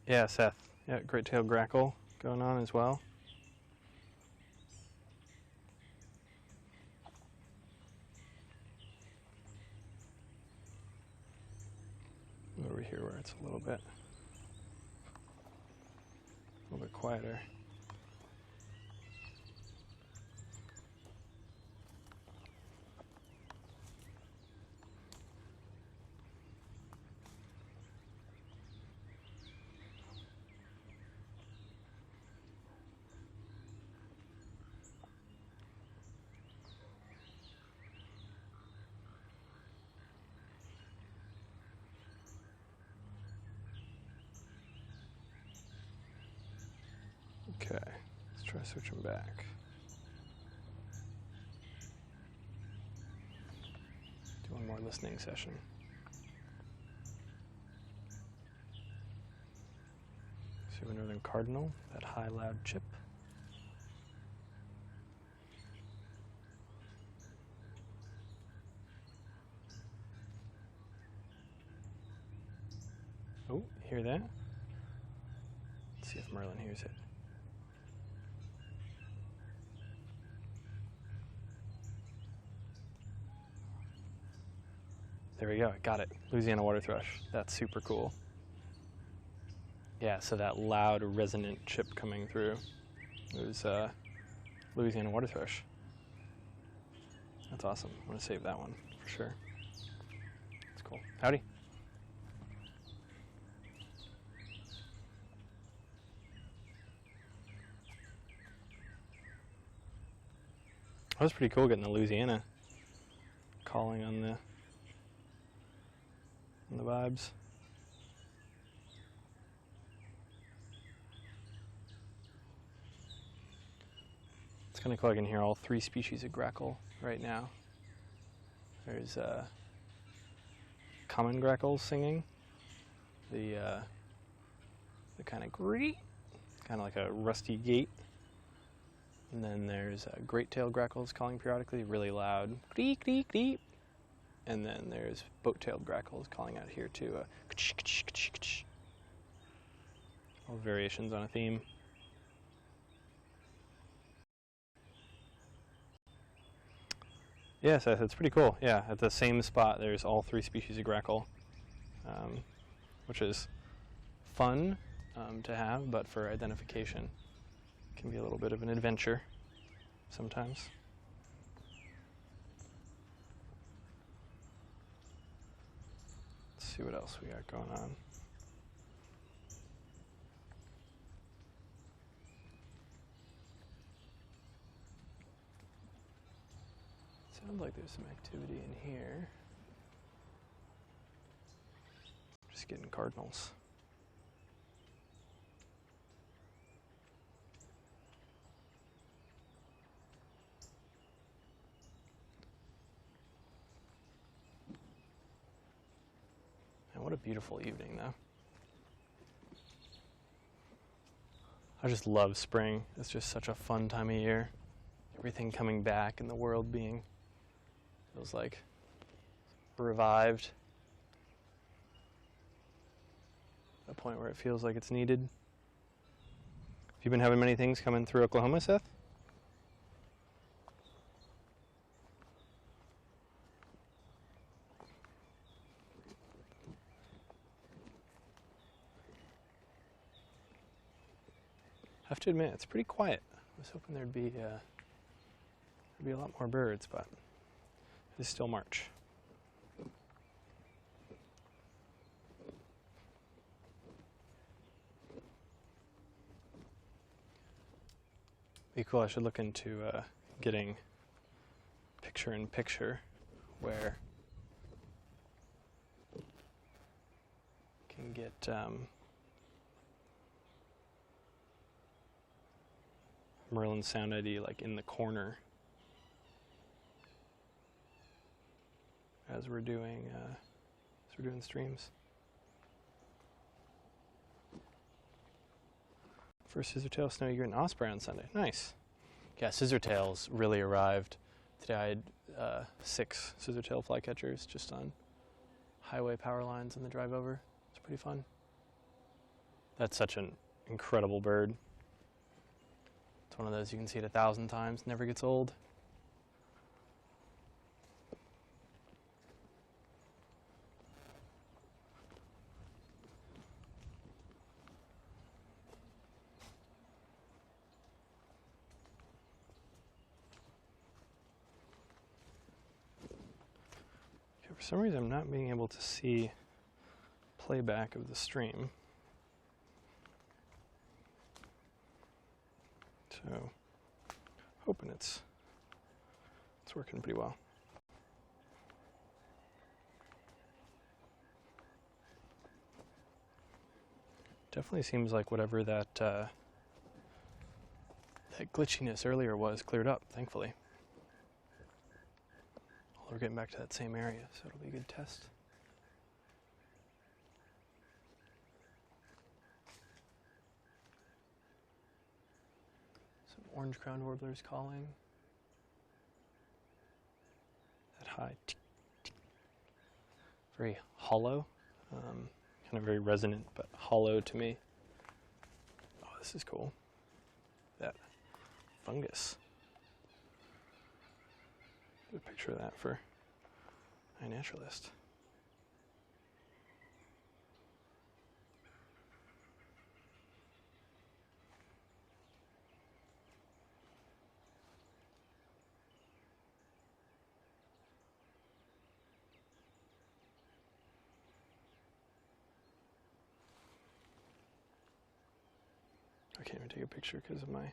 Yeah, Seth. Yeah, great-tailed grackle going on as well. Over here where it's a little bit quieter. Okay, let's try switching back. Do one more listening session. So a northern cardinal, that high loud chip. Oh, hear that? Let's see if Merlin hears it. There we go, got it. Louisiana water thrush. That's super cool. Yeah, so that loud, resonant chip coming through. It was Louisiana water thrush. That's awesome. I'm going to save that one for sure. That's cool. Howdy. That was pretty cool getting the Louisiana calling on the vibes. It's kind of cool. I can hear all three species of grackle right now. There's common grackles singing, the kind of greet, kind of like a rusty gate. And then there's great-tailed grackles calling periodically, really loud, greek, greek, greek. And then there's boat-tailed grackles calling out here too, all variations on a theme. Yes, it's pretty cool. Yeah, at the same spot, there's all three species of grackle, which is fun to have, but for identification, it can be a little bit of an adventure sometimes. Let's see what else we got going on. Sounds like there's some activity in here. Just getting cardinals. And what a beautiful evening, though. I just love spring. It's just such a fun time of year. Everything coming back and the world being, feels like, revived. A point where it feels like it's needed. Have you been having many things coming through Oklahoma, Seth? I have to admit, it's pretty quiet. I was hoping there'd be a lot more birds, but it is still March. Be cool. I should look into getting picture-in-picture where you can get Merlin Sound ID like in the corner as we're doing streams. First scissortail, snow egret, and osprey on Sunday. Nice. Yeah, scissortails really arrived. Today I had 6 scissortail flycatchers just on highway power lines on the drive over. It's pretty fun. That's such an incredible bird. It's one of those you can see it 1,000 times, never gets old. For some reason, I'm not being able to see playback of the stream. So, hoping it's working pretty well. Definitely seems like whatever that that glitchiness earlier was cleared up, thankfully. We're getting back to that same area, so it'll be a good test. Some orange-crowned warblers calling. That high, very hollow, kind of very resonant, but hollow to me. Oh, this is cool. That fungus. Get a picture of that for my naturalist. I can't even take a picture because of my... There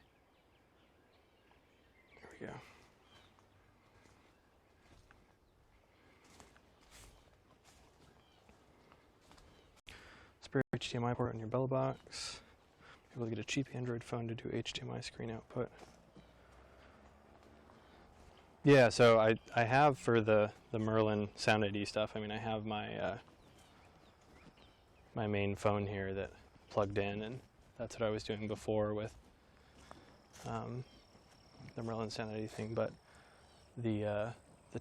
we go. Spare HDMI port on your bell box. Be able to get a cheap Android phone to do HDMI screen output. Yeah, so I have for the Merlin Sound ID stuff, I mean, I have my my main phone here that plugged in, and that's what I was doing before with the Merlin Sound ID thing, but the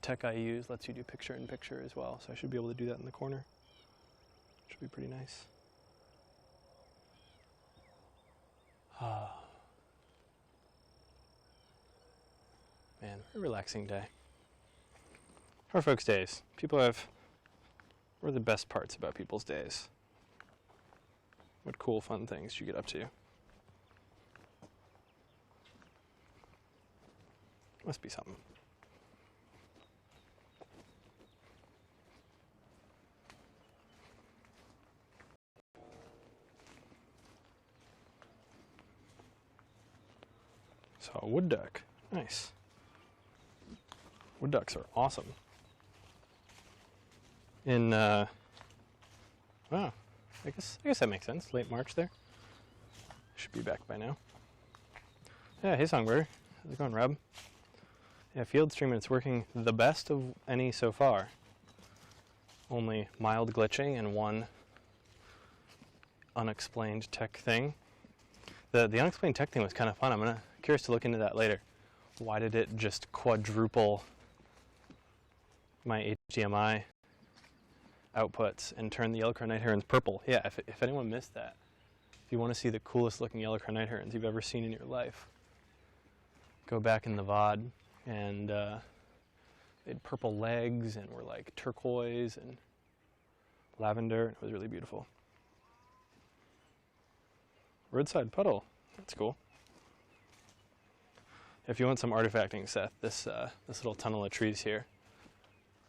tech I use lets you do picture-in-picture as well, so I should be able to do that in the corner. Should be pretty nice. Man, a relaxing day. How are folks' days? What are the best parts about people's days? What cool, fun things do you get up to? Must be something. So a wood duck, nice. Wood ducks are awesome. Wow, I guess that makes sense. Late March there. Should be back by now. Yeah, hey Songbird. How's it going, Rob? Yeah, field streaming, it's working the best of any so far. Only mild glitching and one unexplained tech thing. The unexplained tech thing was kind of fun. I'm curious to look into that later. Why did it just quadruple my HDMI outputs and turn the yellow-crowned night herons purple? Yeah, if anyone missed that, if you want to see the coolest looking yellow-crowned night herons you've ever seen in your life, go back in the VOD, and they had purple legs and were like turquoise and lavender. It was really beautiful. Roadside puddle, that's cool. If you want some artifacting, Seth, this little tunnel of trees here,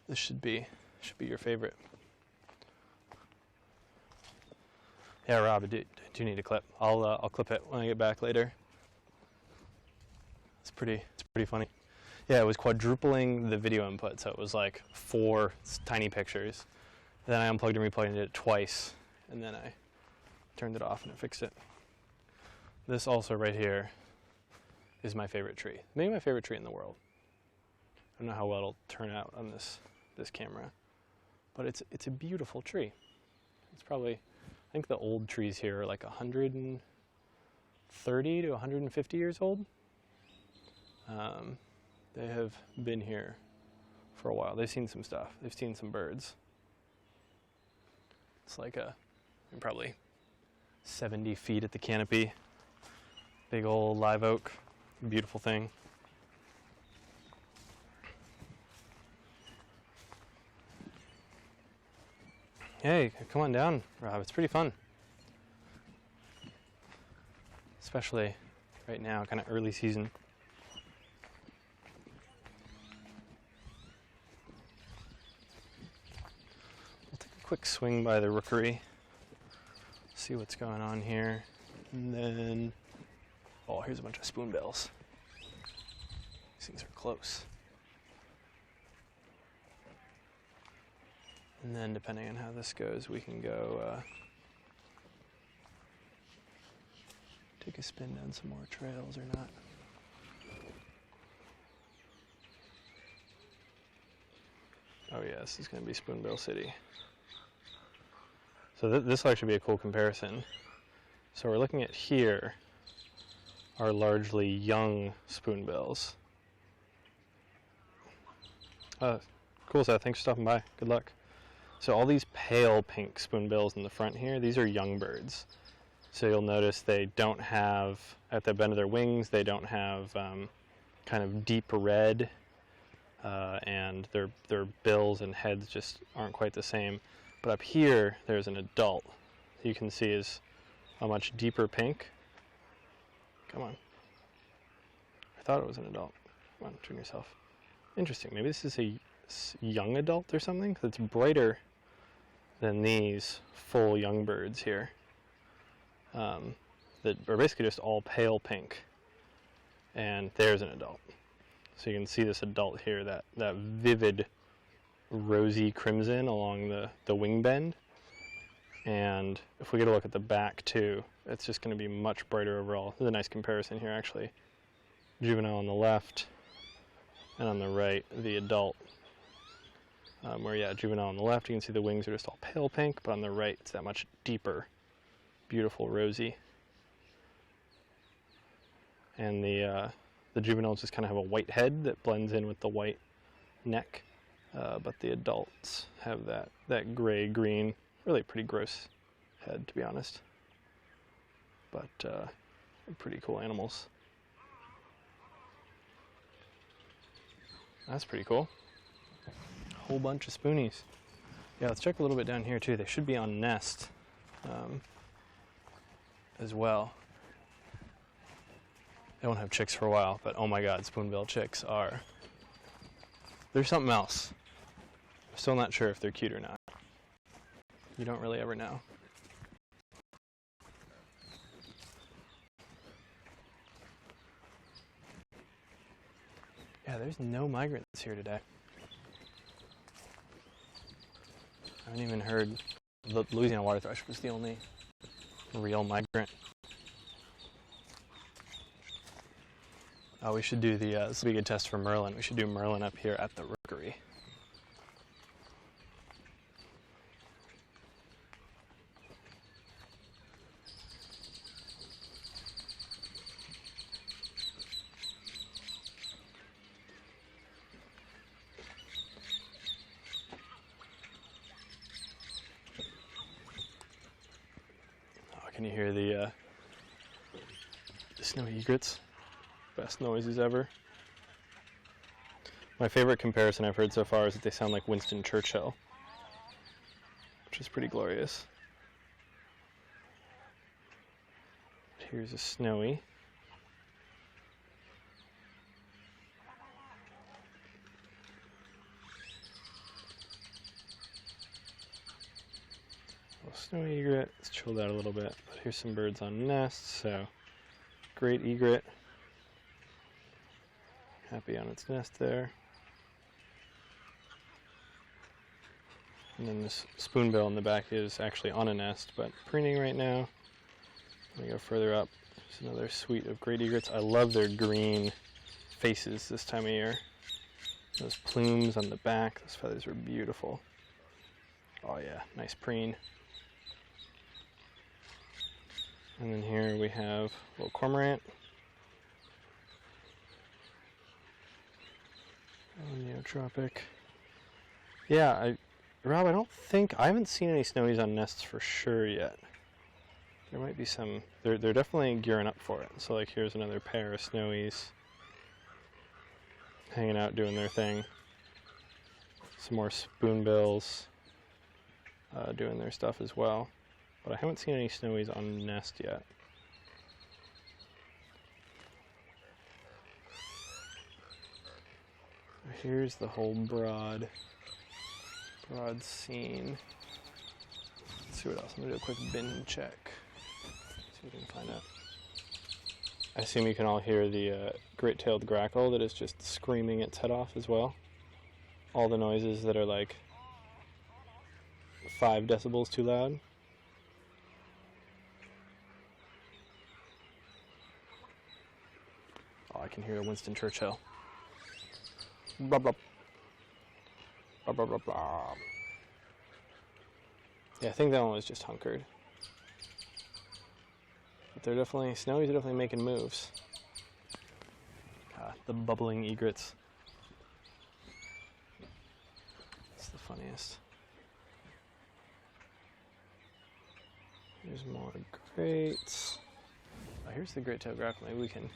this should be your favorite. Yeah, Rob, I do need a clip. I'll clip it when I get back later. It's pretty funny. Yeah, it was quadrupling the video input, so it was like 4 tiny pictures. Then I unplugged and replugged and did it twice, and then I turned it off and it fixed it. This also right here is my favorite tree. Maybe my favorite tree in the world. I don't know how well it'll turn out on this camera, but it's a beautiful tree. It's probably, I think the old trees here are like 130 to 150 years old. They have been here for a while. They've seen some stuff. They've seen some birds. It's like probably 70 feet at the canopy. Big old live oak. Beautiful thing. Hey, come on down, Rob. It's pretty fun. Especially right now, kind of early season. We'll take a quick swing by the rookery, see what's going on here, and then, oh, here's a bunch of spoonbills. These things are close. And then depending on how this goes, we can go take a spin down some more trails or not. Oh yeah, this is going to be Spoonbill City. So this will actually be a cool comparison. So we're looking at here are largely young spoonbills. Cool, Seth. Thanks for stopping by. Good luck. So all these pale pink spoonbills in the front here, these are young birds. So you'll notice they don't have, at the bend of their wings, they don't have kind of deep red, and their bills and heads just aren't quite the same. But up here, there's an adult. You can see is a much deeper pink. Come on. I thought it was an adult. Come on, turn yourself. Interesting. Maybe this is a young adult or something, because it's brighter than these full young birds here. That are basically just all pale pink. And there's an adult. So you can see this adult here, that vivid rosy crimson along the wing bend. And if we get a look at the back too, it's just going to be much brighter overall. This is a nice comparison here actually. Juvenile on the left, and on the right, the adult. Where, yeah, juvenile on the left, you can see the wings are just all pale pink, but on the right, it's that much deeper, beautiful rosy. And the juveniles just kind of have a white head that blends in with the white neck, but the adults have that gray-green, really pretty gross head, to be honest. But pretty cool animals. That's pretty cool. Whole bunch of spoonies. Yeah, let's check a little bit down here too. They should be on nest as well. They won't have chicks for a while, but oh my god, spoonbill chicks are... There's something else. I'm still not sure if they're cute or not. You don't really ever know. Yeah, there's no migrants here today. I haven't even heard. The Louisiana water thrush was the only real migrant. Oh, we should do this will be a good test for Merlin. We should do Merlin up here at the rookery. Can you hear the snowy egrets? Best noises ever. My favorite comparison I've heard so far is that they sound like Winston Churchill, which is pretty glorious. Here's a snowy. Snowy egret, it's chilled out a little bit, but here's some birds on nests, so great egret. Happy on its nest there. And then this spoonbill in the back is actually on a nest, but preening right now. Let me go further up. There's another suite of great egrets. I love their green faces this time of year. Those plumes on the back, those feathers are beautiful. Oh yeah, nice preen. And then here we have a little cormorant. Neotropic. Yeah, Rob, I haven't seen any snowies on nests for sure yet. There might be some, they're definitely gearing up for it. So like here's another pair of snowies hanging out doing their thing. Some more spoonbills doing their stuff as well. But I haven't seen any snowies on nest yet. Here's the whole broad scene. Let's see what else. I'm gonna do a quick bin check. See what we can find out. I assume you can all hear the great-tailed grackle that is just screaming its head off as well. All the noises that are like 5 decibels too loud. Oh, I can hear Winston Churchill. Blah, blah. Blah, blah, blah, blah. Yeah, I think that one was just hunkered. But they're definitely, snowies are definitely making moves. The bubbling egrets. It's the funniest. Here's more greats. Oh, here's the great-tailed grackle. Maybe we can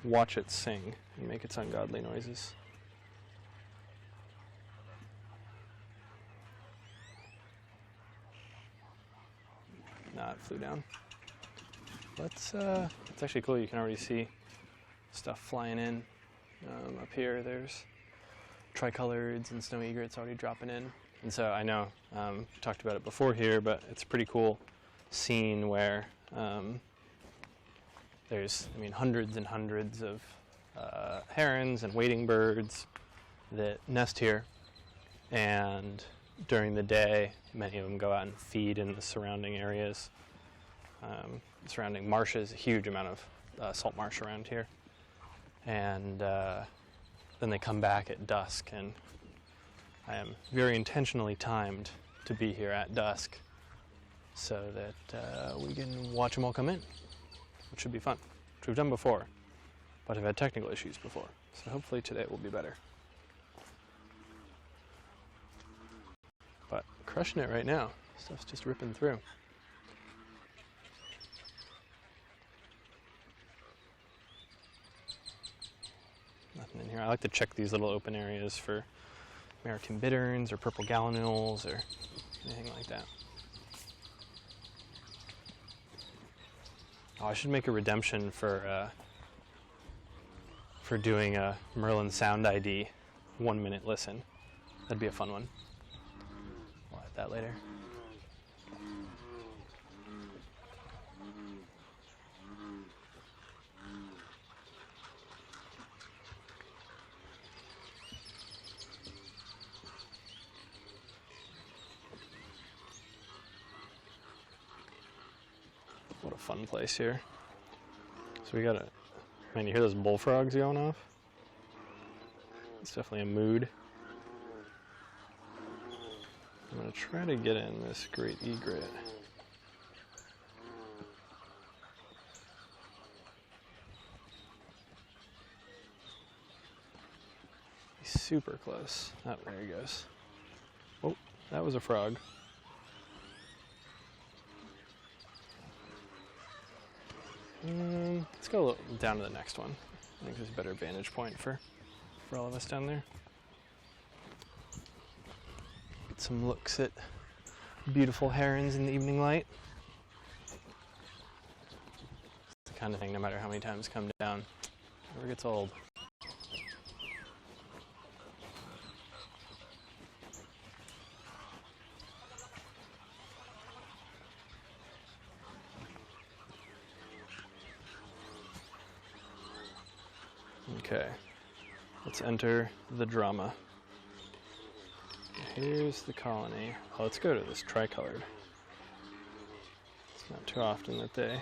watch it sing and make its ungodly noises. Nah, it flew down. It's actually cool. You can already see stuff flying in. Up here, there's tricoloreds and snowy egrets already dropping in. And so I know, talked about it before here, but it's a pretty cool scene where there's, hundreds and hundreds of herons and wading birds that nest here. And during the day, many of them go out and feed in the surrounding areas. Surrounding marshes, a huge amount of salt marsh around here. And then they come back at dusk, and I am very intentionally timed to be here at dusk so that we can watch them all come in, which should be fun, which we've done before, but I've had technical issues before, so hopefully today will be better. But crushing it right now. Stuff's just ripping through. Nothing in here. I like to check these little open areas for American bitterns or purple gallinules or anything like that. Oh, I should make a redemption for doing a Merlin Sound ID 1-minute listen. That'd be a fun one. We'll add that later. What a fun place here. So we got a, man, you hear those bullfrogs going off? It's definitely a mood. I'm going to try to get in this great egret. He's super close. Oh, there he goes. Oh, that was a frog. Let's go a little down to the next one. I think there's a better vantage point for all of us down there. Get some looks at beautiful herons in the evening light. It's the kind of thing, no matter how many times come down, never gets old. Okay, let's enter the drama. Here's the colony. Oh, let's go to this tricolored. It's not too often that they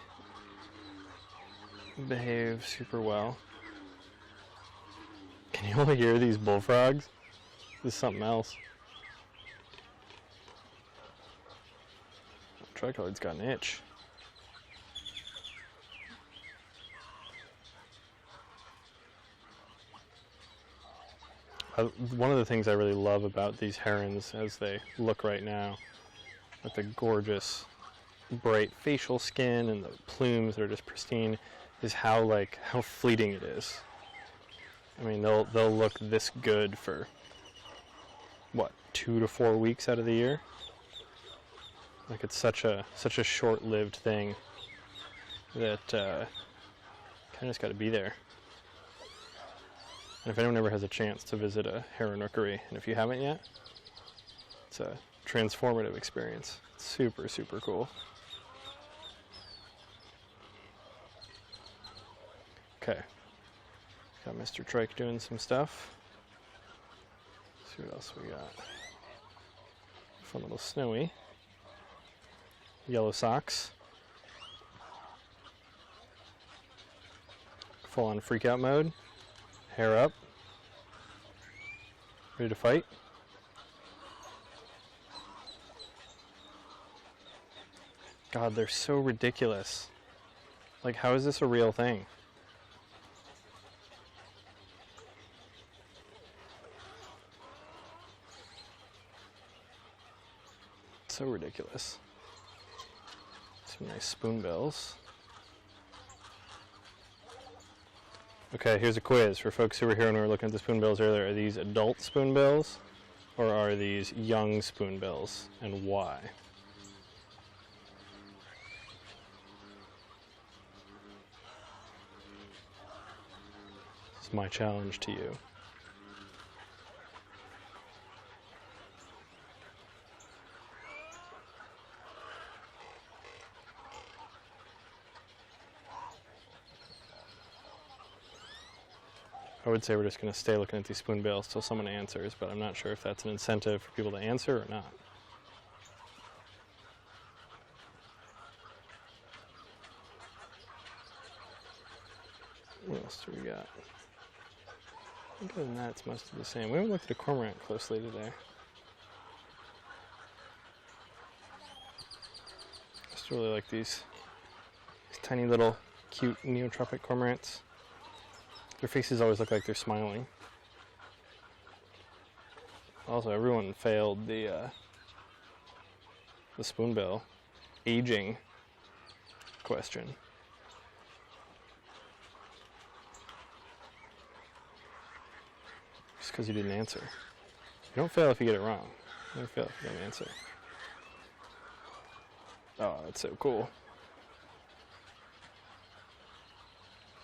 behave super well. Can you only hear these bullfrogs? This is something else. Tricolored's got an itch. One of the things I really love about these herons as they look right now, with the gorgeous bright facial skin and the plumes that are just pristine is how fleeting it is. I mean, they'll look this good for what, 2 to 4 weeks out of the year. Like, it's such a short-lived thing that kind of just got to be there. And if anyone ever has a chance to visit a heron rookery, and if you haven't yet, it's a transformative experience. It's super, super cool. Okay, got Mr. Trike doing some stuff. Let's see what else we got. Fun little Snowy. Yellow socks. Full on freak out mode. Hair up. Ready to fight. God, they're so ridiculous. Like, how is this a real thing? So ridiculous. Some nice spoonbills. Okay, here's a quiz for folks who were here when we were looking at the spoonbills earlier. Are these adult spoonbills or are these young spoonbills, and why? This is my challenge to you. I would say we're just going to stay looking at these spoonbills till someone answers, but I'm not sure if that's an incentive for people to answer or not. What else do we got? I think other than that, it's mostly the same. We haven't looked at a cormorant closely today. I just really like these tiny little cute neotropic cormorants. Their faces always look like they're smiling. Also, everyone failed the spoonbill aging question. Just because you didn't answer. You don't fail if you get it wrong. You don't fail if you don't answer. Oh, that's so cool.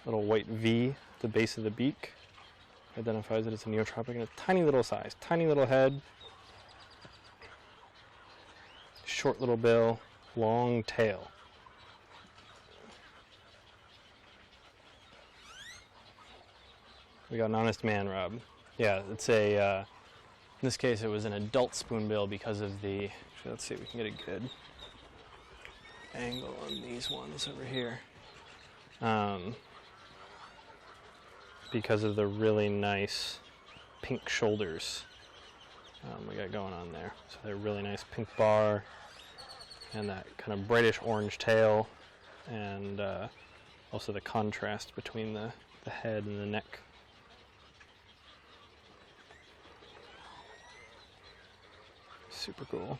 Little white V. The base of the beak identifies it as a neotropic in a tiny little size, tiny little head, short little bill, long tail. We got an honest man, Rob. Yeah, it's a, in this case it was an adult spoonbill because of the, actually, let's see if we can get a good angle on these ones over here. Because of the really nice pink shoulders we got going on there. So they're really nice pink bar and that kind of brightish orange tail, and also the contrast between the head and the neck. Super cool.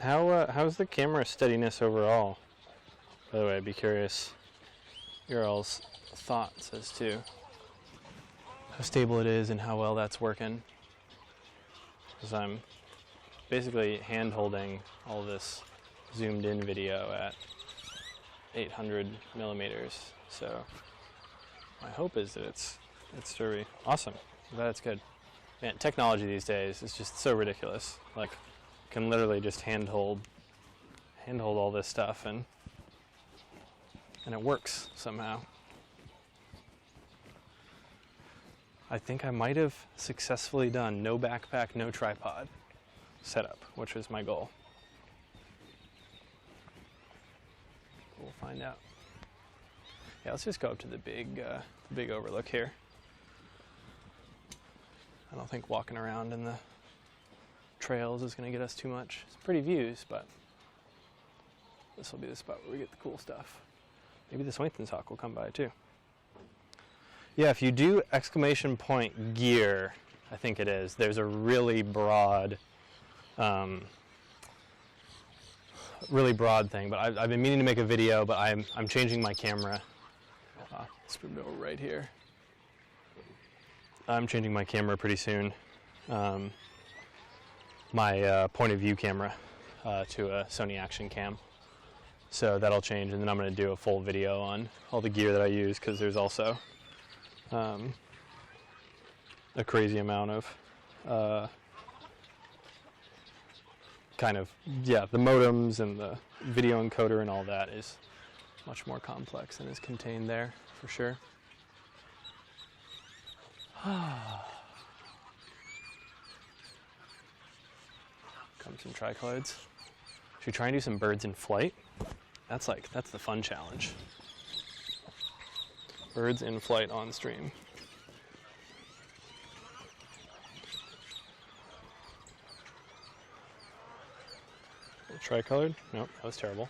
How's the camera steadiness overall? By the way, I'd be curious your all's thoughts as to how stable it is and how well that's working. Because I'm basically hand-holding all this zoomed-in video at 800 millimeters. So my hope is that it's really awesome. I'm glad it's good. Man, technology these days is just so ridiculous. Like, can literally just handhold all this stuff and it works somehow. I think I might have successfully done no backpack, no tripod setup, which was my goal. We'll find out. Yeah, let's just go up to the big overlook here. I don't think walking around in the trails is going to get us too much. It's pretty views, but this will be the spot where we get the cool stuff. Maybe the Swainson's hawk will come by too. Yeah, if you do exclamation point gear, I think it is, there's a really broad thing. But I've been meaning to make a video, but I'm changing my camera. Spoonbill right here. I'm changing my camera pretty soon. My point of view camera to a Sony Action Cam. So that'll change, and then I'm going to do a full video on all the gear that I use, because there's also a crazy amount of the modems and the video encoder and all that is much more complex than is contained there, for sure. Come some tricoloreds. Should we try and do some birds in flight? That's the fun challenge. Birds in flight on stream. Tricolored? Nope, that was terrible.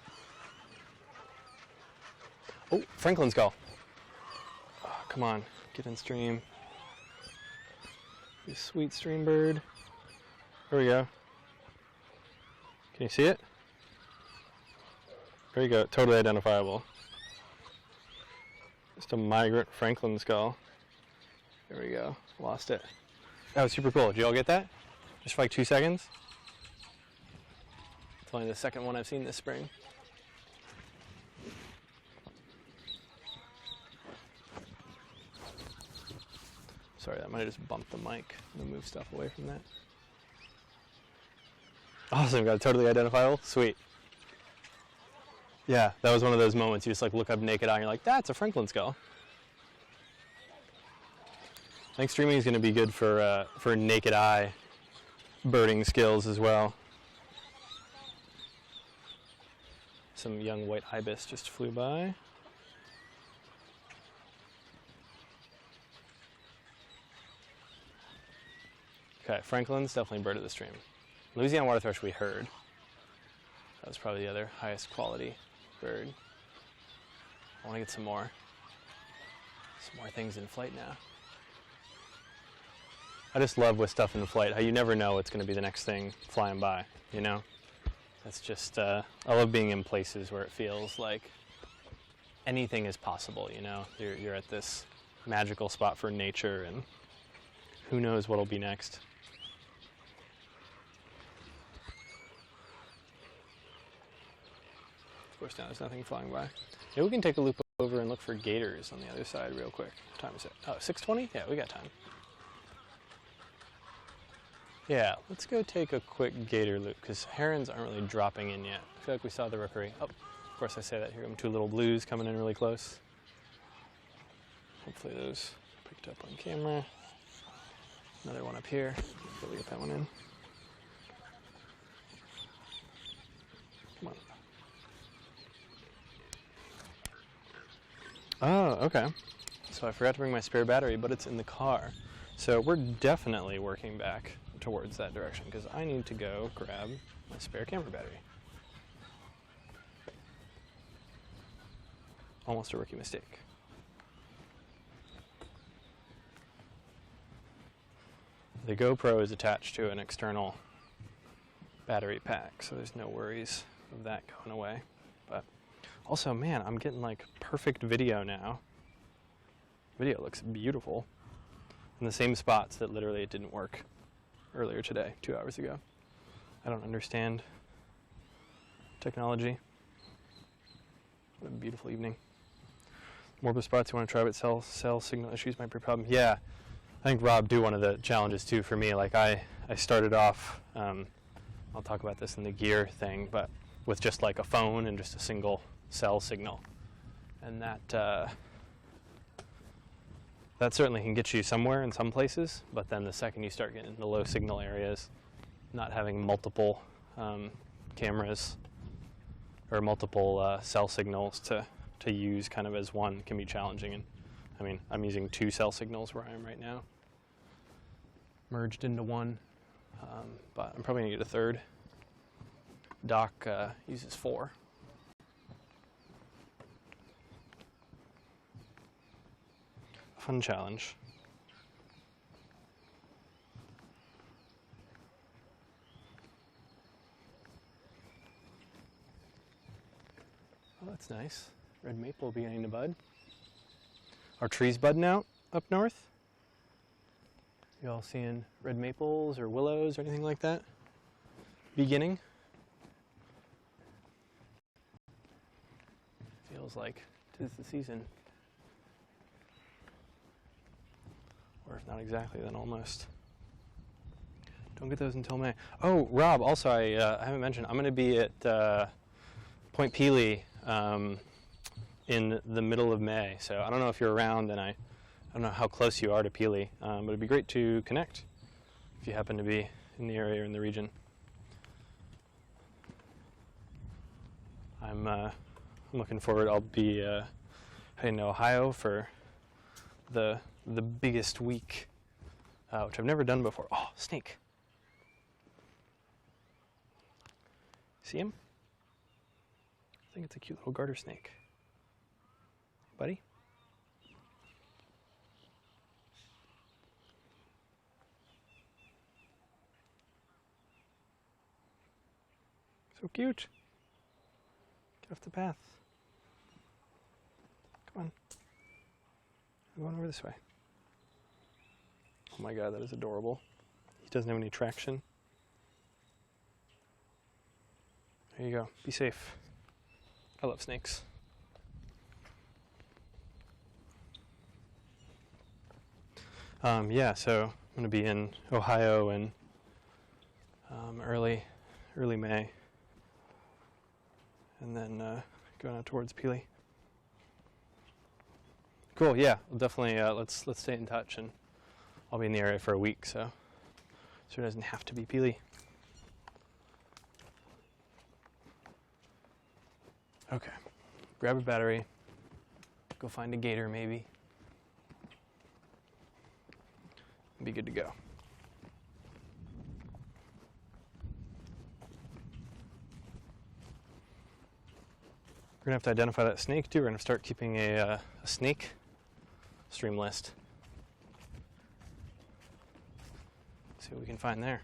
Oh, Franklin's gull. Oh, come on, get in stream. You sweet stream bird. There we go. Can you see it? There you go, totally identifiable. Just a migrant Franklin skull. There we go, lost it. That was super cool. Did you all get that? Just for like 2 seconds? It's only the second one I've seen this spring. Sorry, that might have just bumped the mic. I'm gonna move stuff away from that. Awesome, got it totally identifiable. Sweet. Yeah, that was one of those moments you just like look up naked eye and you're like, that's a Franklin skull. I think streaming is going to be good for naked eye birding skills as well. Some young white ibis just flew by. Okay, Franklin's definitely bird of the stream. Louisiana water thrush we heard. That was probably the other highest quality bird. I want to get some more things in flight now. I just love with stuff in flight how you never know what's going to be the next thing flying by, you know? That's just, I love being in places where it feels like anything is possible, you know? You're at this magical spot for nature, and who knows what'll be next. Of course, now there's nothing flying by. Maybe we can take a loop over and look for gators on the other side real quick. What time is it? Oh, 6:20? Yeah, we got time. Yeah, let's go take a quick gator loop, because herons aren't really dropping in yet. I feel like we saw the rookery. Oh, of course I say that. Here come two little blues coming in really close. Hopefully those picked up on camera. Another one up here. Hopefully we get that one in. Come on. Oh, okay. So I forgot to bring my spare battery, but it's in the car. So we're definitely working back towards that direction, because I need to go grab my spare camera battery. Almost a rookie mistake. The GoPro is attached to an external battery pack, so there's no worries of that going away. But also, man, I'm getting like perfect video now. Video looks beautiful in the same spots that literally it didn't work earlier today, 2 hours ago. I don't understand technology. What a beautiful evening. More spots you want to try, but cell signal issues might be a problem. Yeah, I think Rob do one of the challenges too for me. Like I started off, I'll talk about this in the gear thing, but with just like a phone and just a single cell signal. And that certainly can get you somewhere in some places, but then the second you start getting into low signal areas, not having multiple cameras or multiple cell signals to use kind of as one can be challenging. And I mean, I'm using 2 cell signals where I am right now, merged into one, but I'm probably gonna get a third. Doc uses 4. fun challenge. Oh, that's nice. Red maple beginning to bud. Are trees budding out up north? You all seeing red maples or willows or anything like that? Beginning? Feels like 'tis the season. Or if not exactly, then almost. Don't get those until May. Oh, Rob, also I haven't mentioned, I'm going to be at Point Pelee in the middle of May. So I don't know if you're around, and I don't know how close you are to Pelee, but it'd be great to connect if you happen to be in the area or in the region. I'm looking forward. I'll be heading to Ohio for the biggest week, which I've never done before. Oh, snake. See him? I think it's a cute little garter snake. Buddy? So cute. Get off the path. Come on. I'm going over this way. Oh my god, that is adorable. He doesn't have any traction. There you go. Be safe. I love snakes. Yeah, so I'm going to be in Ohio in early May, and then going out towards Pelee. Cool. Yeah, we'll definitely let's stay in touch, and I'll be in the area for a week, so it doesn't have to be Pelee. Okay, grab a battery, go find a gator maybe, and be good to go. We're gonna have to identify that snake too. We're gonna start keeping a snake stream list. See what we can find there.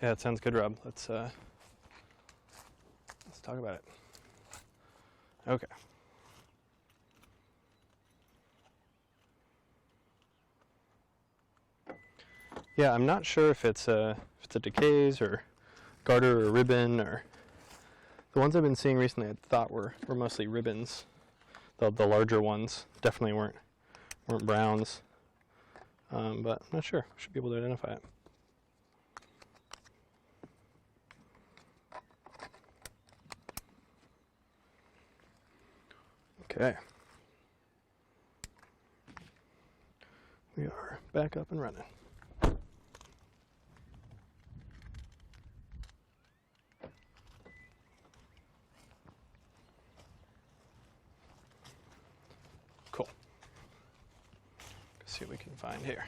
Yeah, that sounds good, Rob. Let's talk about it. Okay. Yeah, I'm not sure if it's a decays or garter or ribbon, or the ones I've been seeing recently I thought were mostly ribbons. The larger ones definitely weren't browns, but I'm not sure. Should be able to identify it. Okay. We are back up and running. Cool. Let's see what we can find here.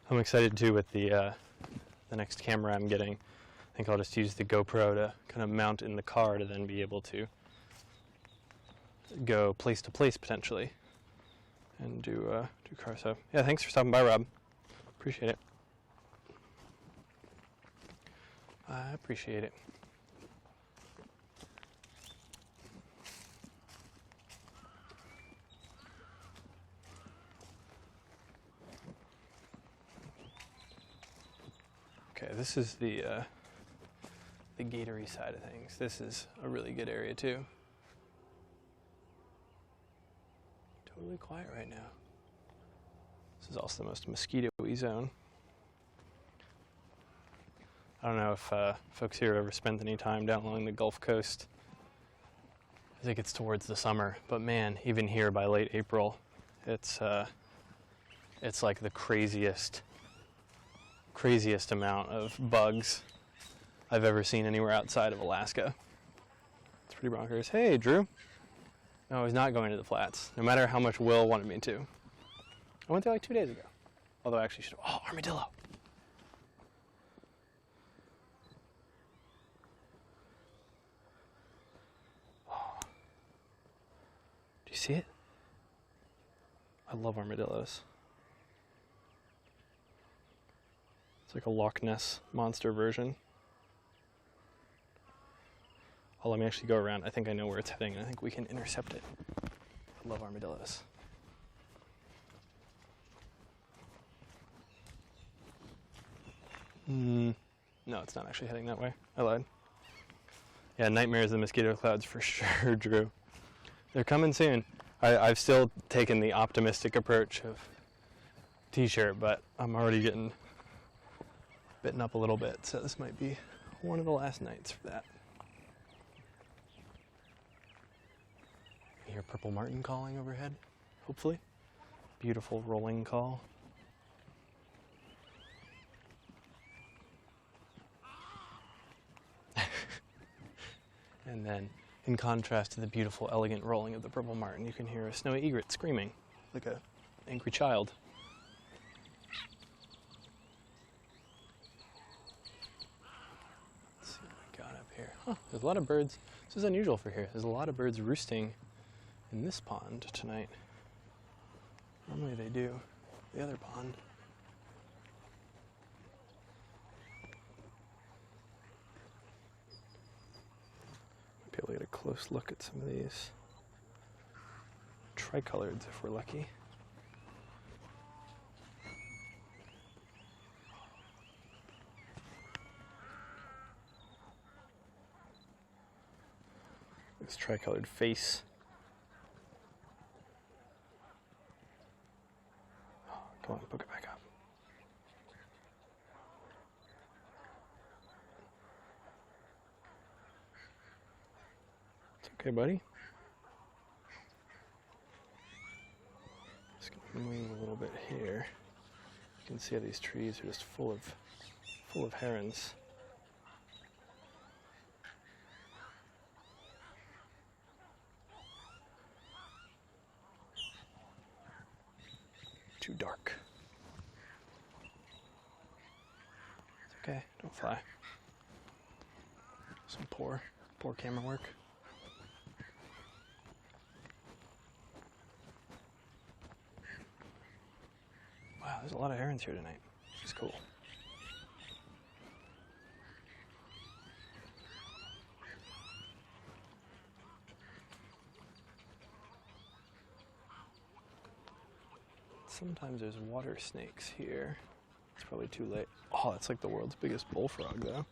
I'm excited too with the next camera I'm getting. I think I'll just use the GoPro to kind of mount in the car to then be able to go place to place potentially and do car. So yeah, thanks for stopping by, Rob. Appreciate it. I appreciate it. Okay, this is the gatory side of things. This is a really good area too. Totally quiet right now. This is also the most mosquito-y zone. I don't know if folks here have ever spent any time down along the Gulf Coast. I think it's towards the summer, but man, even here by late April, it's like the craziest amount of bugs I've ever seen anywhere outside of Alaska. It's pretty bonkers. Hey, Drew. No, I was not going to the flats, no matter how much Will wanted me to. I went there like 2 days ago. Although I actually should have. Oh, armadillo! Oh. Do you see it? I love armadillos. It's like a Loch Ness monster version. Oh, let me actually go around. I think I know where it's heading, and I think we can intercept it. I love armadillos. No, it's not actually heading that way. I lied. Yeah, nightmares of the mosquito clouds for sure, Drew. They're coming soon. I've still taken the optimistic approach of t-shirt, but I'm already getting bitten up a little bit, so this might be one of the last nights for that. You hear purple martin calling overhead, hopefully. Beautiful rolling call. And then, in contrast to the beautiful, elegant rolling of the purple martin, you can hear a snowy egret screaming like an angry child. Let's see what we got up here. Huh, there's a lot of birds. This is unusual for here. There's a lot of birds roosting in this pond tonight. Normally they do the other pond. Might be able to get a close look at some of these tricoloreds if we're lucky. This tricolored face. Oh, come on, book it back up. It's okay, buddy. Just gonna move a little bit here. You can see how these trees are just full of herons. Too dark. It's okay, don't fly. Some poor camera work. Wow, there's a lot of herons here tonight, which is cool. Sometimes there's water snakes here. It's probably too late. Oh, that's like the world's biggest bullfrog, though.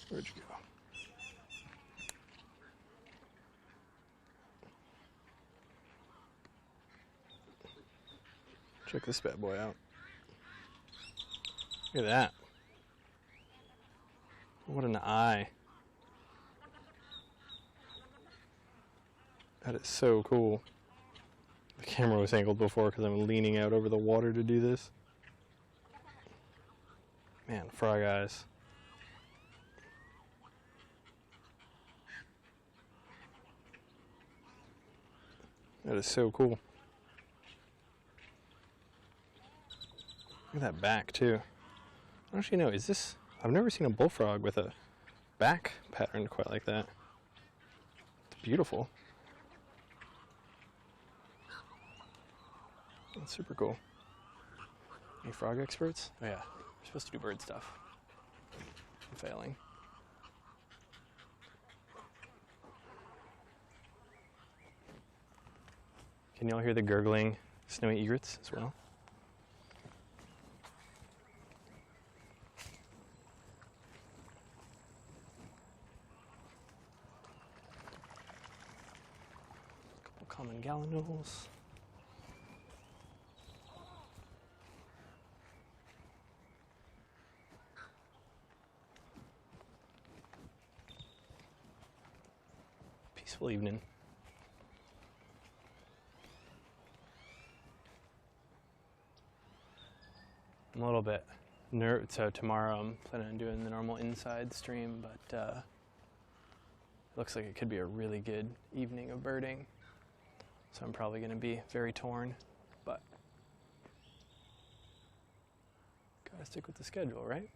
Where'd you go? Check this bad boy out. Look at that. What an eye. That is so cool. The camera was angled before because I'm leaning out over the water to do this. Man, frog eyes. That is so cool. Look at that back, too. I don't actually know, is this... I've never seen a bullfrog with a back pattern quite like that. It's beautiful. That's super cool. Any frog experts? Oh yeah, we're supposed to do bird stuff. I'm failing. Can y'all hear the gurgling snowy egrets as well? Common gallinules. Peaceful evening. little bit so tomorrow I'm planning on doing the normal inside stream, but it looks like it could be a really good evening of birding. So I'm probably going to be very torn, but gotta stick with the schedule, right?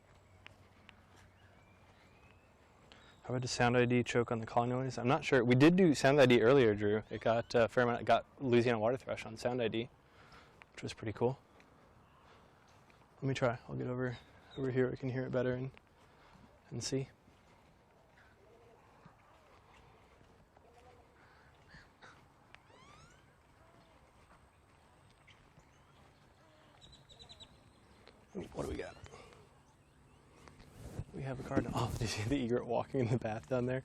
How about the sound ID choke on the call noise? I'm not sure. We did do sound ID earlier, Drew. It got a fair amount. It got Louisiana water thrush on sound ID, which was pretty cool. Let me try. I'll get over here. I can hear it better and see. What do we got? We have a card. Oh, did you see the egret walking in the path down there?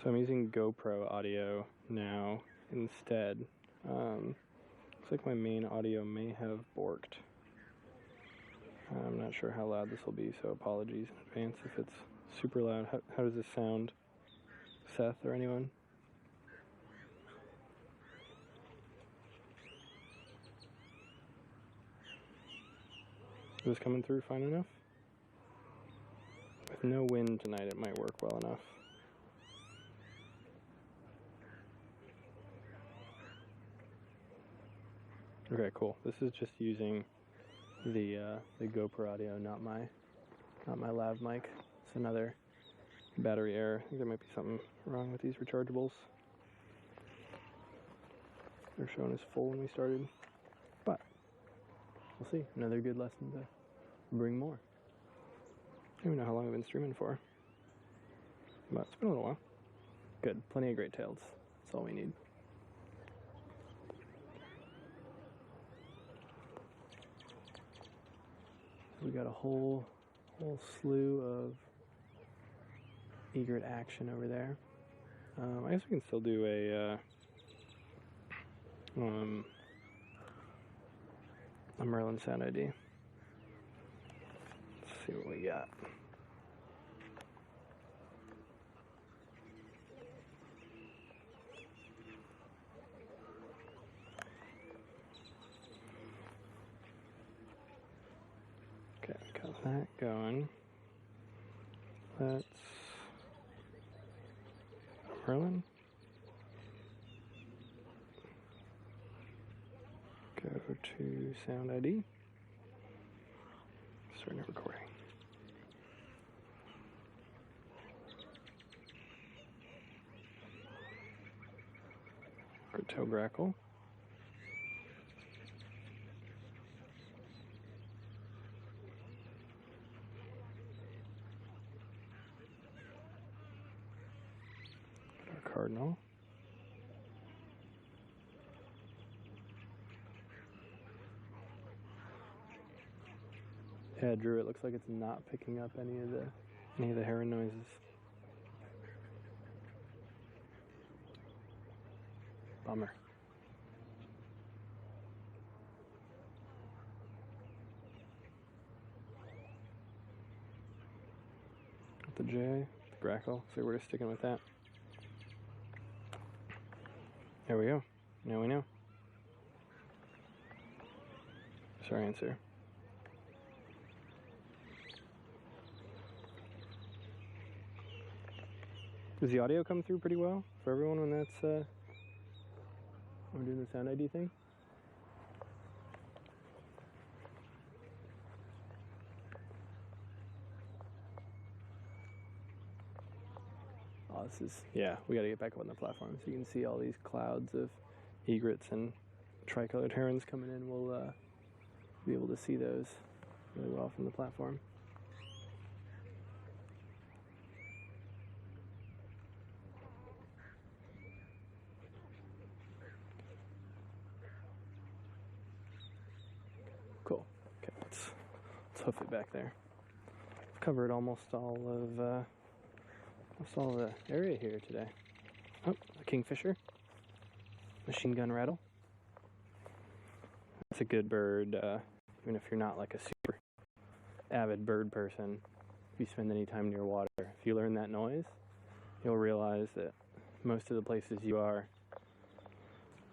So I'm using GoPro audio now instead. Looks like my main audio may have borked. I'm not sure how loud this will be, so apologies in advance if it's super loud. How does this sound, Seth or anyone? Is this coming through fine enough? With no wind tonight, it might work well enough. Okay, cool. This is just using the GoPro audio, not my lav mic. It's another battery error. I think there might be something wrong with these rechargeables. They're showing as full when we started, but we'll see. Another good lesson to bring more. I don't even know how long I've been streaming for, but it's been a little while. Good, plenty of great tails. That's all we need. We got a whole slew of egret action over there. I guess we can still do a Merlin sound ID. Let's see what we got. Okay, got that going. Let's Merlin. Go to sound ID. Starting recording. Tail Grackle. Our cardinal. Yeah, Drew, it looks like it's not picking up any of the heron noises. Bummer. Got the J, the Grackle, so we're sticking with that. There we go. Now we know. That's our answer. Does the audio come through pretty well for everyone when that's when we're doing the sound ID thing? Oh, this is, yeah, we gotta get back up on the platform so you can see all these clouds of egrets and tricolored herons coming in. We'll be able to see those really well from the platform. Cool. Okay, let's hoof it back there. I've covered almost all the area here today. Oh, a kingfisher. Machine gun rattle. That's a good bird, even if you're not like a super avid bird person. If you spend any time near water, if you learn that noise, you'll realize that most of the places you are,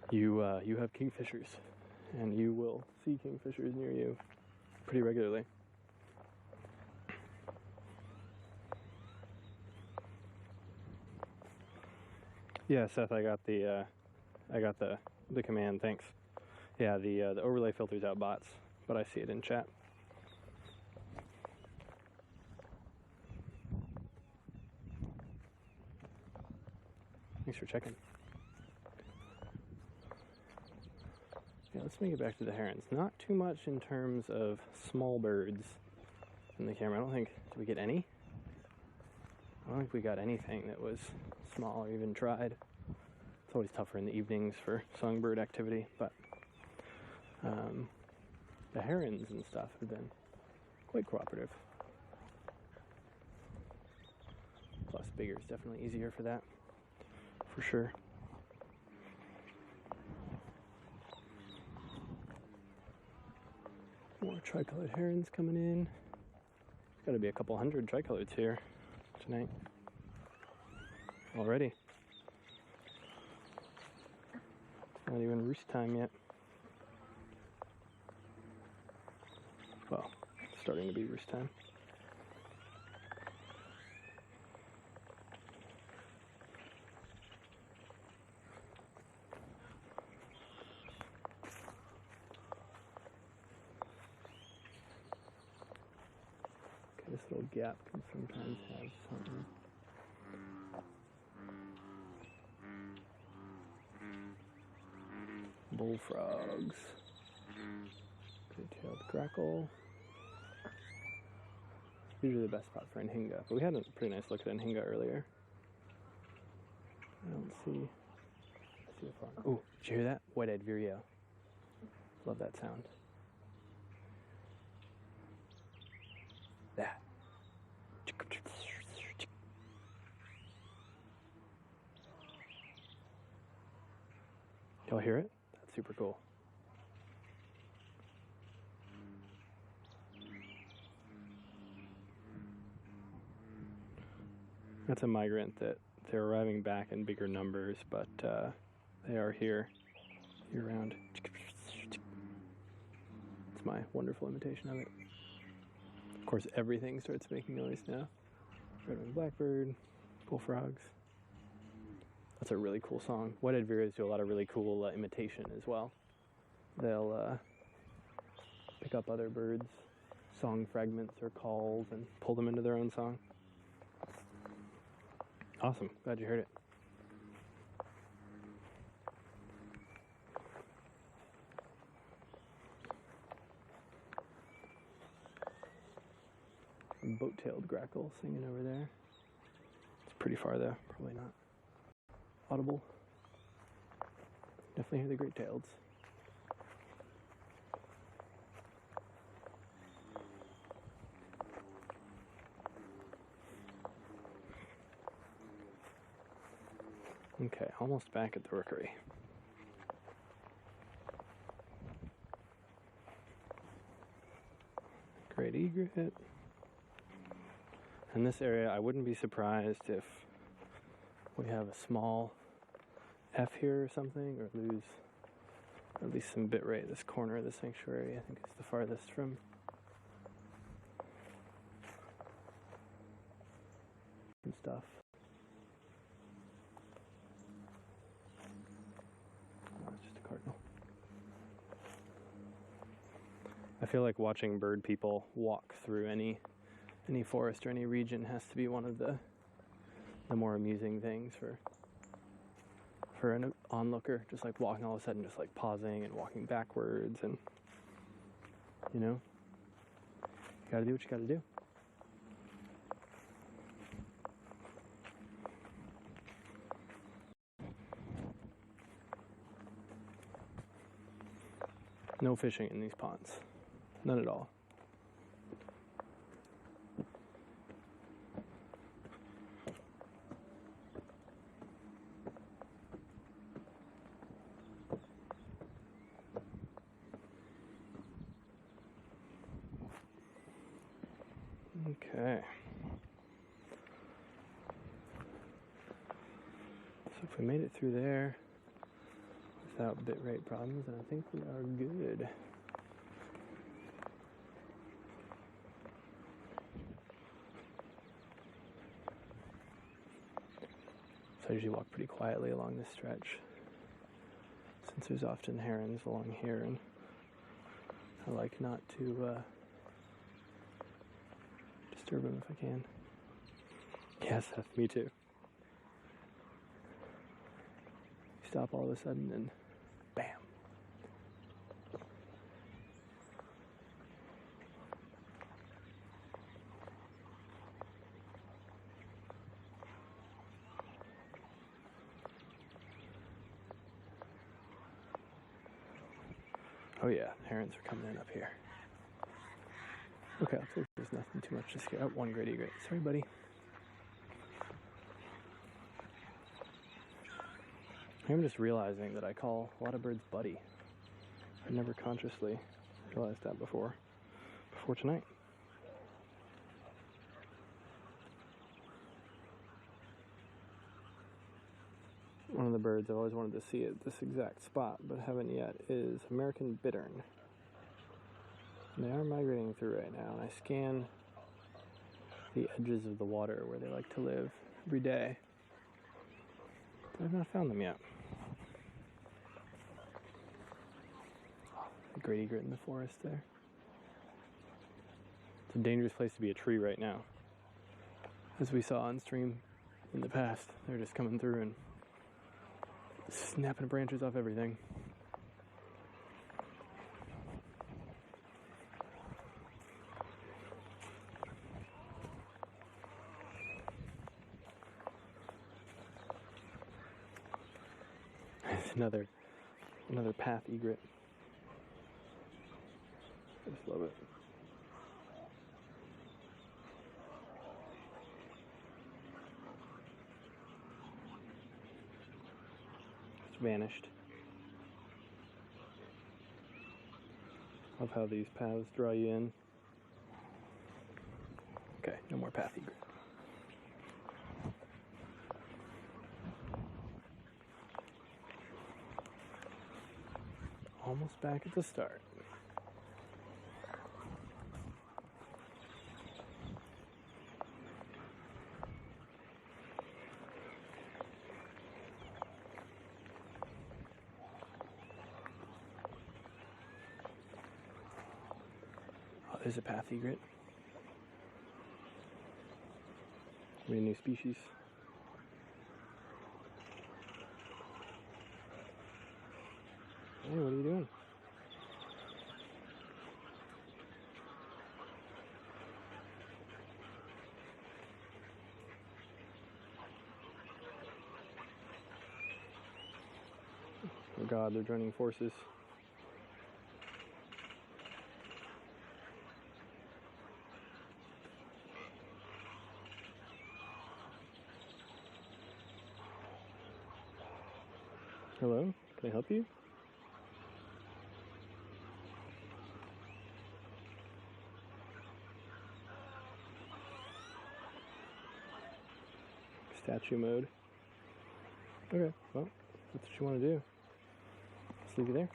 you have kingfishers, and you will see kingfishers near you pretty regularly. Yeah, Seth, I got the command. Thanks. Yeah, the overlay filters out bots, but I see it in chat. Thanks for checking. Yeah, let's make it back to the herons. Not too much in terms of small birds in the camera. I don't think, did we get any? I don't think we got anything that was small or even tried. It's always tougher in the evenings for songbird activity, but the herons and stuff have been quite cooperative. Plus bigger is definitely easier for that. for sure. More tricolored herons coming in. There's got to be a couple hundred tricoloreds here tonight already. It's not even roost time yet. Well, it's starting to be roost time. This little gap can sometimes have something. Bullfrogs. Gray-tailed grackle. Usually the best spot for anhinga, but we had a pretty nice look at anhinga earlier. I don't see. I see a farm. Oh, did you hear that? White-eyed vireo. Love that sound. That. Y'all hear it? That's super cool. That's a migrant that they're arriving back in bigger numbers, but they are here year-round. It's my wonderful imitation of it. Of course, everything starts making noise now. Red-winged blackbird, bullfrogs. That's a really cool song. White-eyed vireos do a lot of really cool imitation as well. They'll pick up other birds' song fragments or calls and pull them into their own song. Awesome. Glad you heard it. Boat-tailed grackle singing over there. It's pretty far though, probably not audible. Definitely hear the great-taileds. Okay, almost back at the rookery. Great egret. In this area, I wouldn't be surprised if we have a small F here or something, or lose at least some bit rate. This corner of the sanctuary, I think, is the farthest from stuff. Oh, it's just a cardinal. I feel like watching bird people walk through any forest or any region has to be one of the more amusing things for an onlooker, just like walking all of a sudden, just like pausing and walking backwards, and you know, you gotta do what you gotta do. No fishing in these ponds, none at all. Okay. So if we made it through there without bitrate problems, then I think we are good. So I usually walk pretty quietly along this stretch, since there's often herons along here, and I like not to disturb them if I can. Yes, me too. Stop all of a sudden and bam. Oh yeah, herons are coming in up here. Okay, looks like there's nothing too much to scare. Oh, one great egret. Sorry, buddy. I'm just realizing that I call a lot of birds buddy. I never consciously realized that before tonight. One of the birds I've always wanted to see at this exact spot, but haven't yet, is American Bittern. They are migrating through right now, and I scan the edges of the water where they like to live every day. But I've not found them yet. A great egret in the forest there. It's a dangerous place to be a tree right now. As we saw on stream in the past, they're just coming through and snapping branches off everything. Another path egret. I just love it. It's vanished. Love how these paths draw you in. Okay, no more path egret. Almost back at the start. Oh, there's a path egret. Maybe a new species. Hey, what are you doing? Oh God, they're joining forces. Hello? Can I help you? Statue mode. Okay, well, that's what you want to do. Let's leave you there.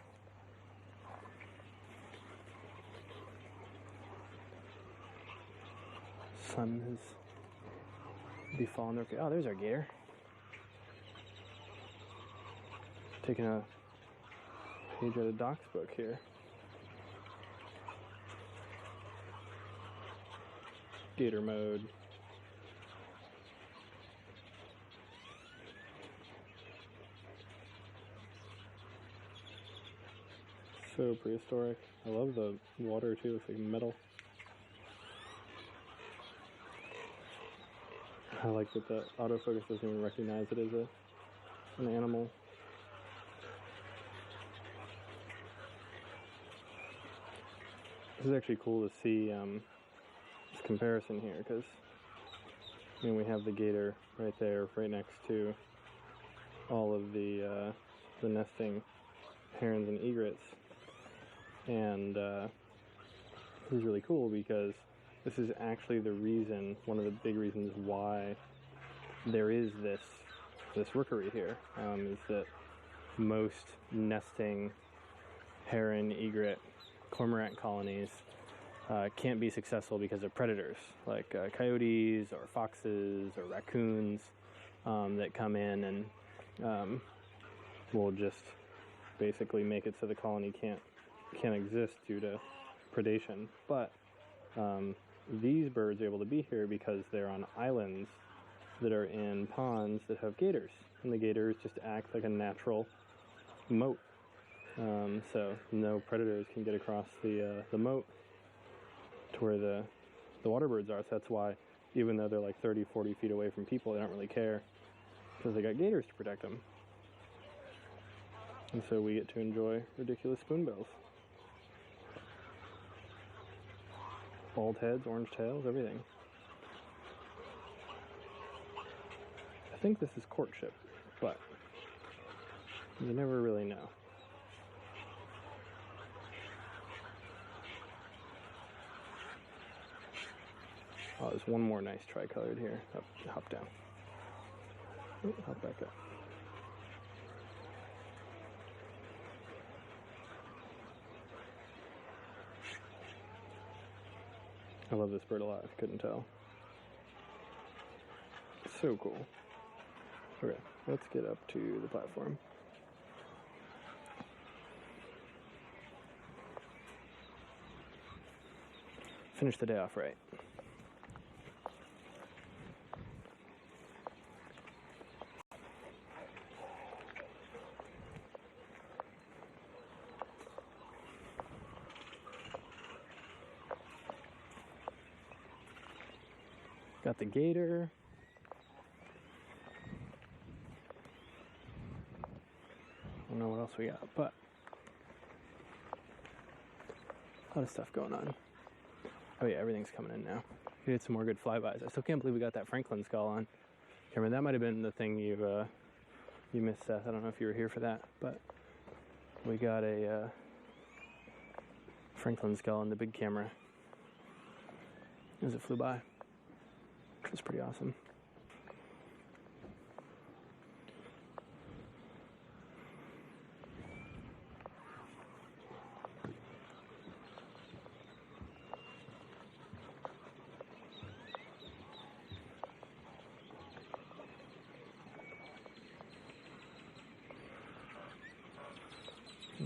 Sun has befallen. Okay, oh, there's our gator. Taking a page out of Doc's book here. Gator mode. So prehistoric. I love the water too, it's like metal. I like that the autofocus doesn't even recognize it as an animal. This is actually cool to see this comparison here, because I mean, we have the gator right there, right next to all of the nesting herons and egrets. And this is really cool because this is actually the reason, one of the big reasons why there is this rookery here, is that most nesting heron, egret, cormorant colonies can't be successful because of predators like coyotes or foxes or raccoons that come in and will just basically make it so the colony can't exist due to predation. But these birds are able to be here because they're on islands that are in ponds that have gators, and the gators just act like a natural moat. So no predators can get across the moat to where the water birds are. So that's why, even though they're like 30, 40 feet away from people, they don't really care, because they got gators to protect them. And so we get to enjoy ridiculous spoonbills. Bald heads, orange tails, everything. I think this is courtship, but You never really know. Oh, there's one more nice tricolored here. Oh, hop down. Oh, hop back up. I love this bird a lot, if you couldn't tell. So cool. Okay, let's get up to the platform. Finish the day off right. Got the gator. I don't know what else we got, but a lot of stuff going on. Oh yeah, everything's coming in now. We did some more good flybys. I still can't believe we got that Franklin skull on. Cameron, that might have been the thing you missed, Seth. I don't know if you were here for that, but we got a Franklin skull in the big camera as it flew by, which was pretty awesome.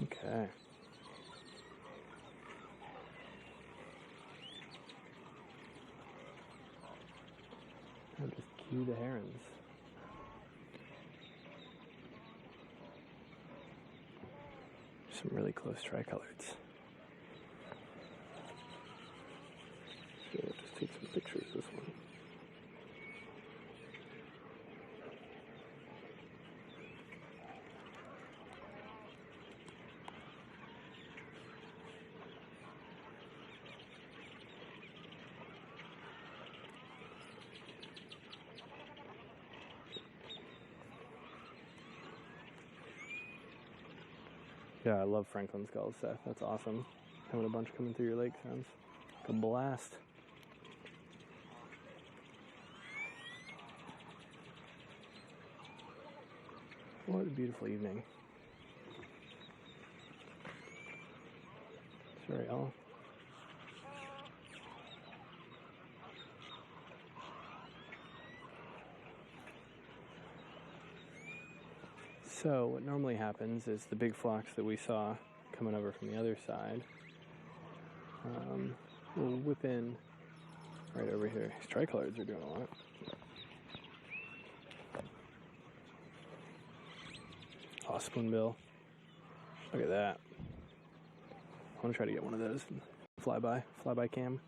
Okay. I'll just cue the herons. Some really close tricoloreds. So we'll just take some pictures of this one. Yeah, I love Franklin skulls, Seth. That's awesome. Having a bunch coming through your lake sounds like a blast. What a beautiful evening. Sorry, y'all. So what normally happens is the big flocks that we saw coming over from the other side will whip in right over here. These tricoloreds are doing a lot. Oh, spoonbill. Look at that. I want to try to get one of those. Flyby cam.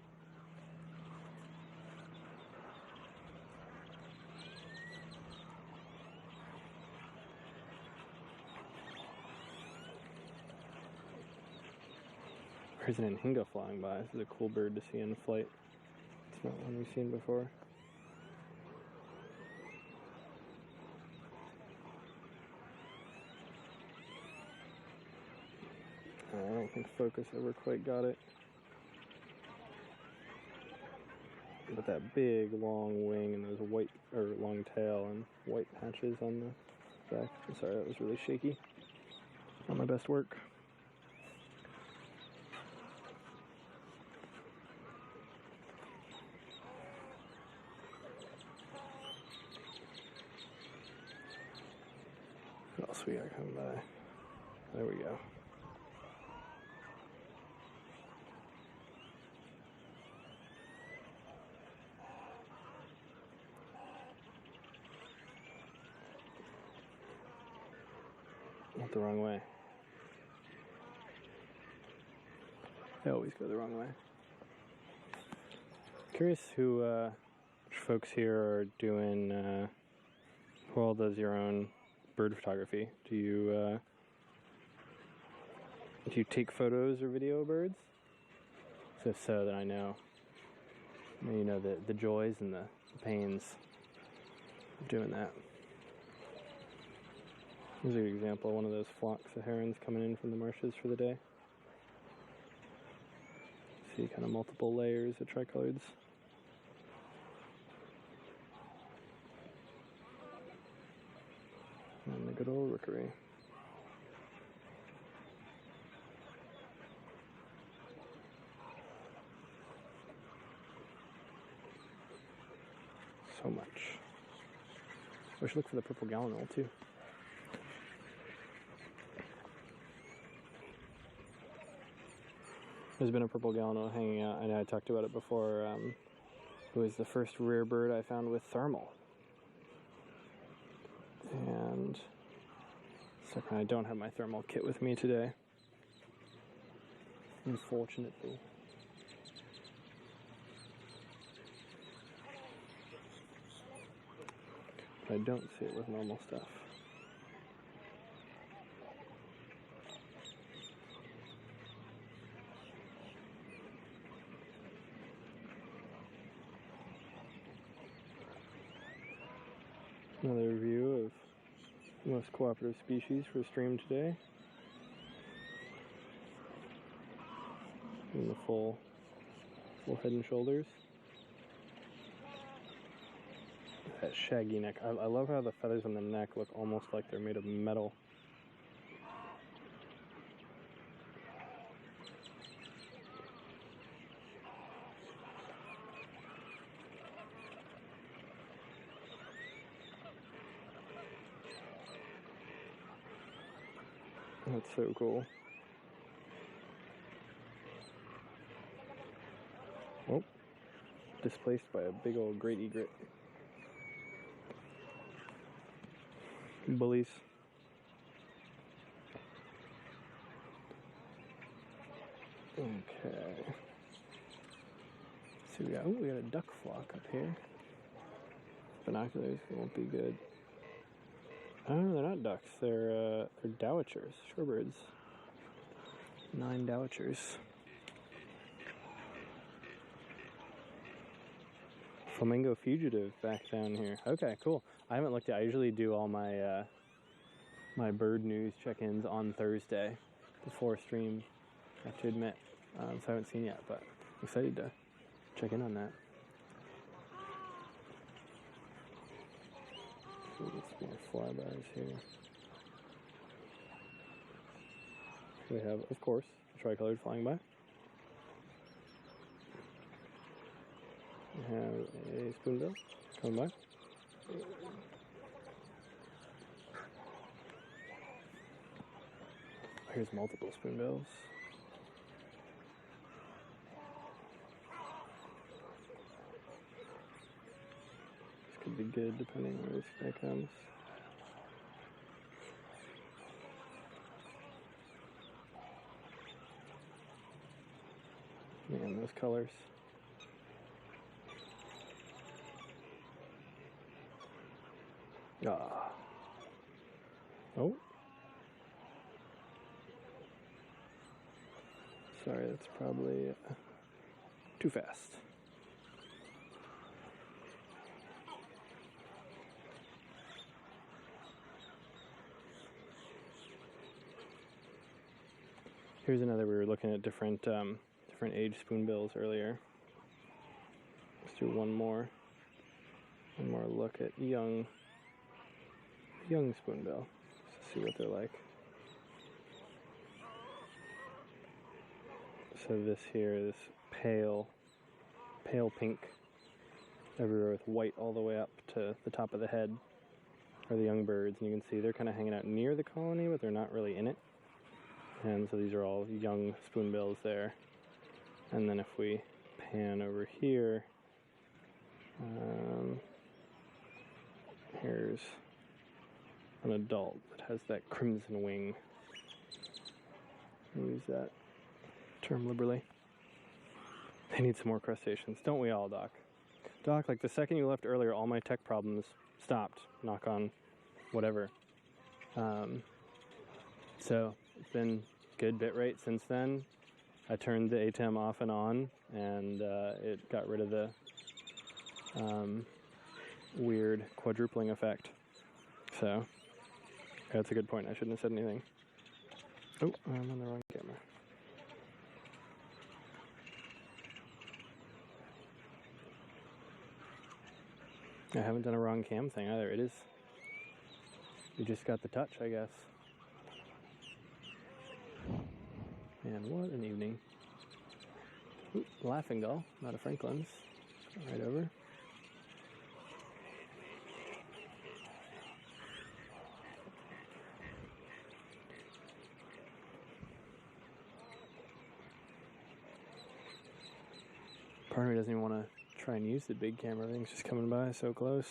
There's an anhinga flying by. This is a cool bird to see in flight. It's not one we've seen before. I don't think focus ever quite got it. But that big long wing and those white, or long tail and white patches on the back. I'm sorry, that was really shaky. Not my best work. What else we got coming by? There we go. Went the wrong way. They always go the wrong way. Curious who folks here are doing, who all does your own bird photography. Do you take photos or video of birds? So if so, then I know. You know the joys and the pains of doing that. Here's an example of one of those flocks of herons coming in from the marshes for the day. See kind of multiple layers of tricoloreds. And the good old rookery. So much. I should look for the purple gallinule too. There's been a purple gallinule hanging out. I know I talked about it before. It was the first rare bird I found with thermal. And so I don't have my thermal kit with me today, unfortunately. But I don't see it with normal stuff. Another review of the most cooperative species for stream today. And the full head and shoulders. That shaggy neck. I love how the feathers on the neck look almost like they're made of metal. That's so cool. Oh, displaced by a big old great egret. Bullies. Okay. So we got a duck flock up here. Binoculars won't be good. Oh, they're not ducks. They're dowitchers, shorebirds. 9 dowitchers. Flamingo fugitive back down here. Okay, cool. I haven't looked at. I usually do all my my bird news check-ins on Thursday before stream. I have to admit, so I haven't seen yet, but I'm excited to check in on that. Let's more flybys here. We have, of course, a tricolored flying by. We have a spoonbill coming by. Here's multiple spoonbills. Could be good depending where this guy comes. Man, those colors. Ah. Oh. Sorry, that's probably too fast. Here's another. We were looking at different age spoonbills earlier. Let's do one more look at young spoonbill, just to see what they're like. So this here, this pale pink, everywhere with white all the way up to the top of the head, are the young birds, and you can see they're kind of hanging out near the colony, but they're not really in it. And so these are all young spoonbills there. And then if we pan over here, here's an adult that has that crimson wing. I use that term liberally. They need some more crustaceans. Don't we all, Doc? Doc, like the second you left earlier, all my tech problems stopped. Knock on whatever. So it's been good bit rate since then. I turned the ATEM off and on, and it got rid of the weird quadrupling effect. So That's a good point. I shouldn't have said anything. Oh, I'm on the wrong camera. I haven't done a wrong cam thing either. It is. You just got the touch, I guess. Man, what an evening. Ooh, laughing gull, not a Franklin's. Right over. Part of me doesn't even want to try and use the big camera. Everything's just coming by so close.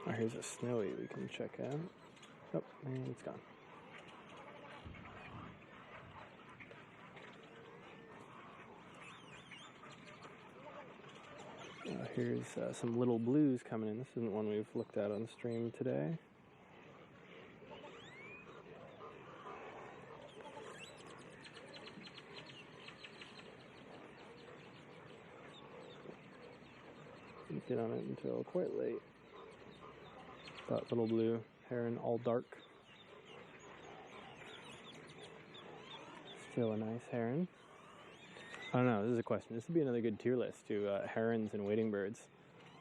Oh, here's a snowy we can check out. Oh, and it's gone. Here's some little blues coming in. This isn't one we've looked at on stream today. Didn't get on it until quite late. That little blue heron, all dark. Still a nice heron. I don't know, this is a question. This would be another good tier list to herons and wading birds.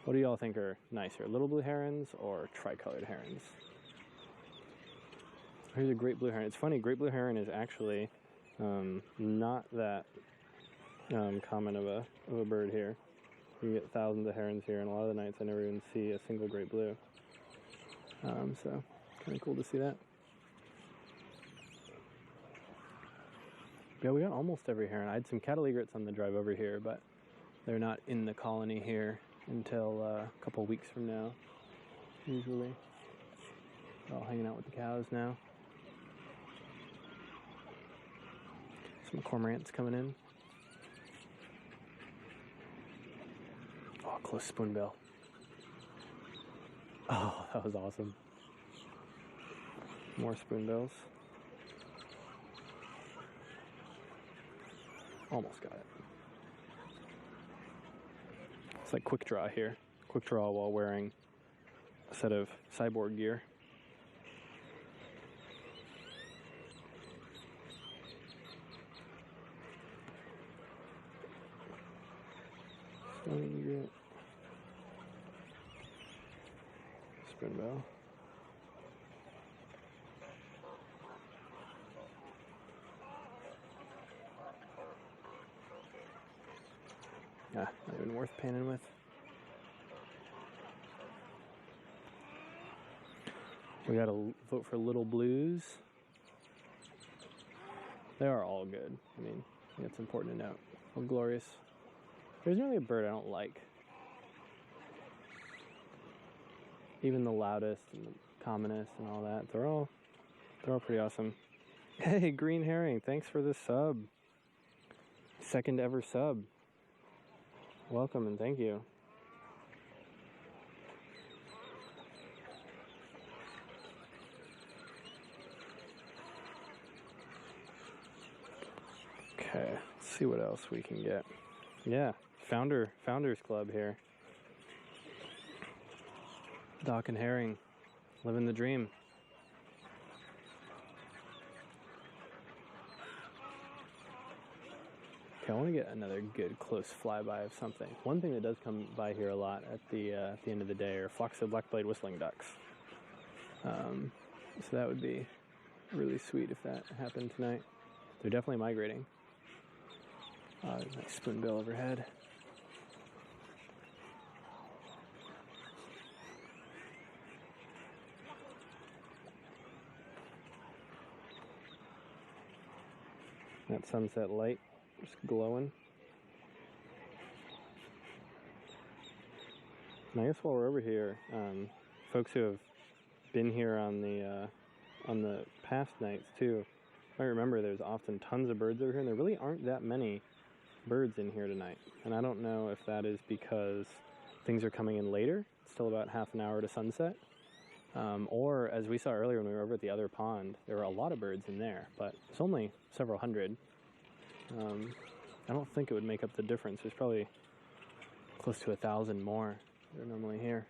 What do y'all think are nicer, little blue herons or tricolored herons? Here's a great blue heron. It's funny, great blue heron is actually not that common of a bird here. You get thousands of herons here, and a lot of the nights I never even see a single great blue. So, kind of cool to see that. Yeah, we got almost every heron. I had some cattle egrets on the drive over here, but they're not in the colony here until a couple weeks from now, usually. They're all hanging out with the cows now. Some cormorants coming in. Oh, close spoonbill. Oh, that was awesome. More spoonbills. Almost got it. It's like quick draw here. Quick draw while wearing a set of cyborg gear. Egret. Spoonbill. Not even worth panning with. We gotta vote for little blues. They are all good. I mean, I think it's important to note. Oh, glorious. There's really a bird I don't like. Even the loudest and the commonest and all that. They're all pretty awesome. Hey, Green Herring, thanks for the sub. Second ever sub. Welcome and thank you. Okay, let's see what else we can get. Yeah, Founders Club here. Dock and Herring, living the dream. Okay, I want to get another good close flyby of something. One thing that does come by here a lot at the end of the day are flocks of black-bellied whistling ducks. So that would be really sweet if that happened tonight. They're definitely migrating. Nice spoonbill overhead. That sunset light just glowing. And I guess while we're over here, folks who have been here on the past nights too, I remember there's often tons of birds over here, and there really aren't that many birds in here tonight. And I don't know if that is because things are coming in later. It's still about half an hour to sunset. Or as we saw earlier when we were over at the other pond, there were a lot of birds in there, but it's only several hundred. I don't think it would make up the difference. There's probably close to 1,000 more that are normally here.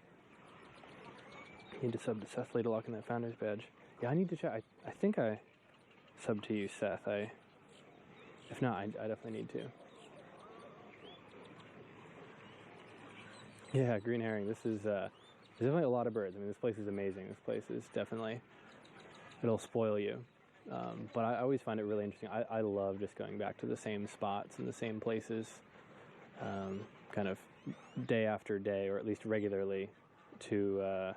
I need to sub to Seth to lock in that founder's badge. Yeah, I need to check. I think I subbed to you, Seth. If not, I definitely need to. Yeah, green herring. This is there's definitely a lot of birds. I mean, this place is amazing. This place is definitely, it'll spoil you. But I always find it really interesting. I love just going back to the same spots and the same places, kind of day after day, or at least regularly, to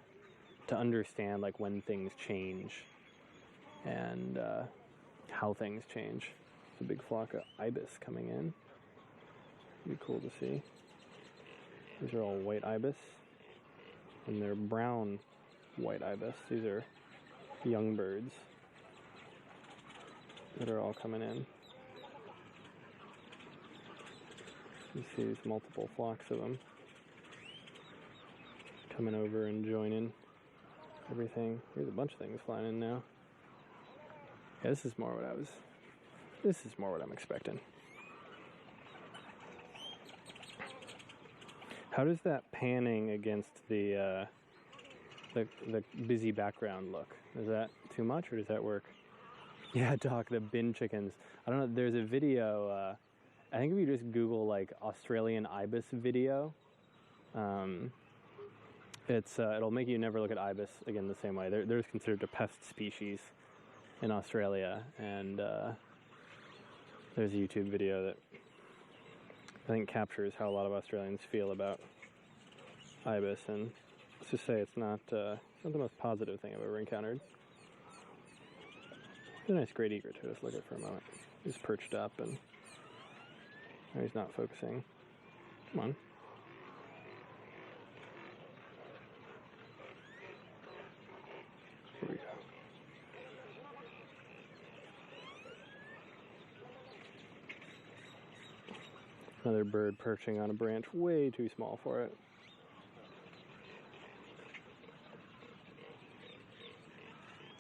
understand like when things change and how things change. There's a big flock of ibis coming in. It'd be cool to see. These are all white ibis, and they're brown white ibis. These are young birds that are all coming in. You see these multiple flocks of them coming over and joining everything. There's a bunch of things flying in now. Yeah, this is more what I'm expecting. How does that panning against the busy background look? Is that too much, or does that work? Yeah, Doc, the bin chickens. I don't know, there's a video, I think if you just Google like Australian ibis video, it'll make you never look at ibis again the same way. They're considered a pest species in Australia, and there's a YouTube video that I think captures how a lot of Australians feel about ibis, and let's just say it's not the most positive thing I've ever encountered. It's a nice great egret to just look at for a moment. He's perched up and he's not focusing. Come on. Here we go. Another bird perching on a branch way too small for it.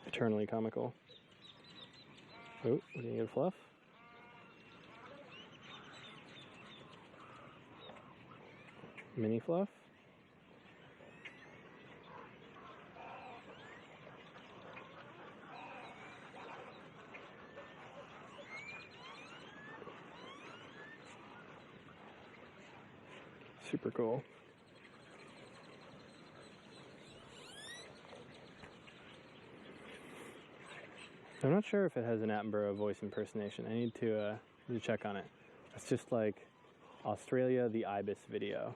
Eternally comical. Oh, we didn't get fluff. Mini fluff. Super cool. I'm not sure if it has an Attenborough voice impersonation. I need to check on it. It's just like Australia the Ibis video,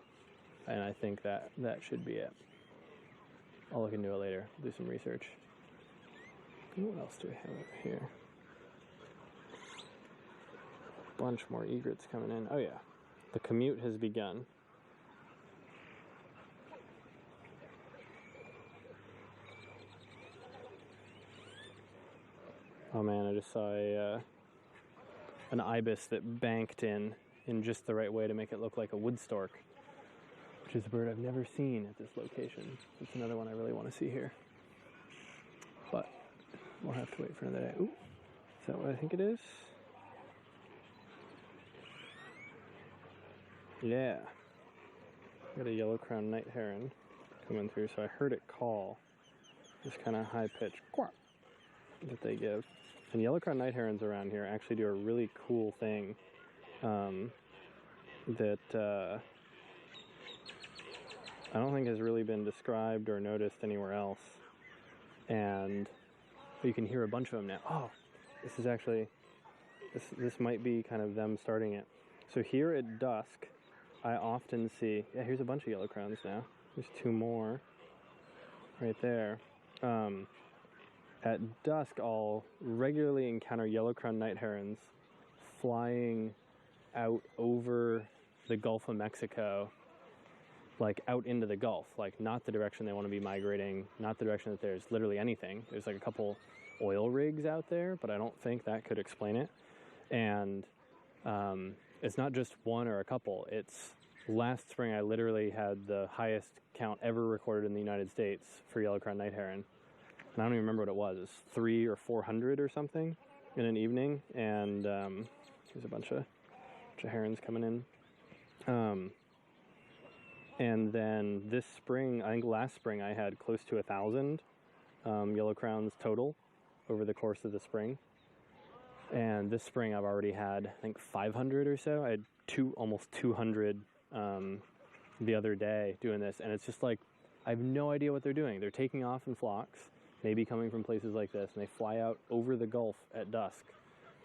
and I think that should be it. I'll look into it later. Do some research. What else do we have over here? Bunch more egrets coming in. Oh yeah, the commute has begun. Oh man, I just saw an ibis that banked in just the right way to make it look like a wood stork, which is a bird I've never seen at this location. It's another one I really want to see here. But we'll have to wait for another day. Ooh, is that what I think it is? Yeah. Got a yellow-crowned night heron coming through, so I heard it call. This kind of high-pitched quack that they give. And yellow-crowned night herons around here actually do a really cool thing that I don't think has really been described or noticed anywhere else. And you can hear a bunch of them now. Oh, this is actually, this might be kind of them starting it. So here at dusk, I often see, yeah, here's a bunch of yellow crowns now. There's two more right there. At dusk, I'll regularly encounter yellow-crowned night herons flying out over the Gulf of Mexico, like out into the Gulf, like not the direction they want to be migrating, not the direction that there's literally anything. There's like a couple oil rigs out there, but I don't think that could explain it. And it's not just one or a couple. It's last spring I literally had the highest count ever recorded in the United States for yellow-crowned night heron. And I don't even remember what it was. It was 300 or 400 or something in an evening. And there's a bunch of herons coming in. And then this spring, I think last spring, I had close to 1,000 yellow crowns total over the course of the spring. And this spring I've already had, I think, 500 or so. I had almost 200 the other day doing this. And it's just like, I have no idea what they're doing. They're taking off in flocks, maybe coming from places like this, and they fly out over the Gulf at dusk.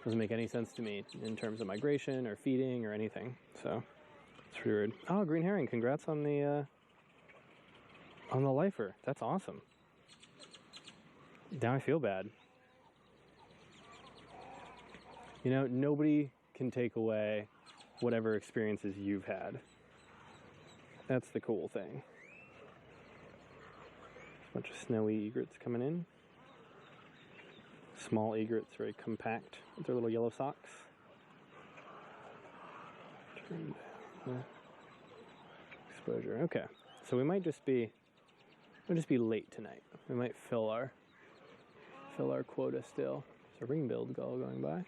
Doesn't make any sense to me in terms of migration or feeding or anything. So it's pretty weird. Oh, green herring! Congrats on the lifer. That's awesome. Now I feel bad. You know, nobody can take away whatever experiences you've had. That's the cool thing. A bunch of snowy egrets coming in. Small egrets, very compact with their little yellow socks. Turn down the exposure. Okay, so we might just be late tonight. We might fill our quota still. There's a ring-billed gull going by.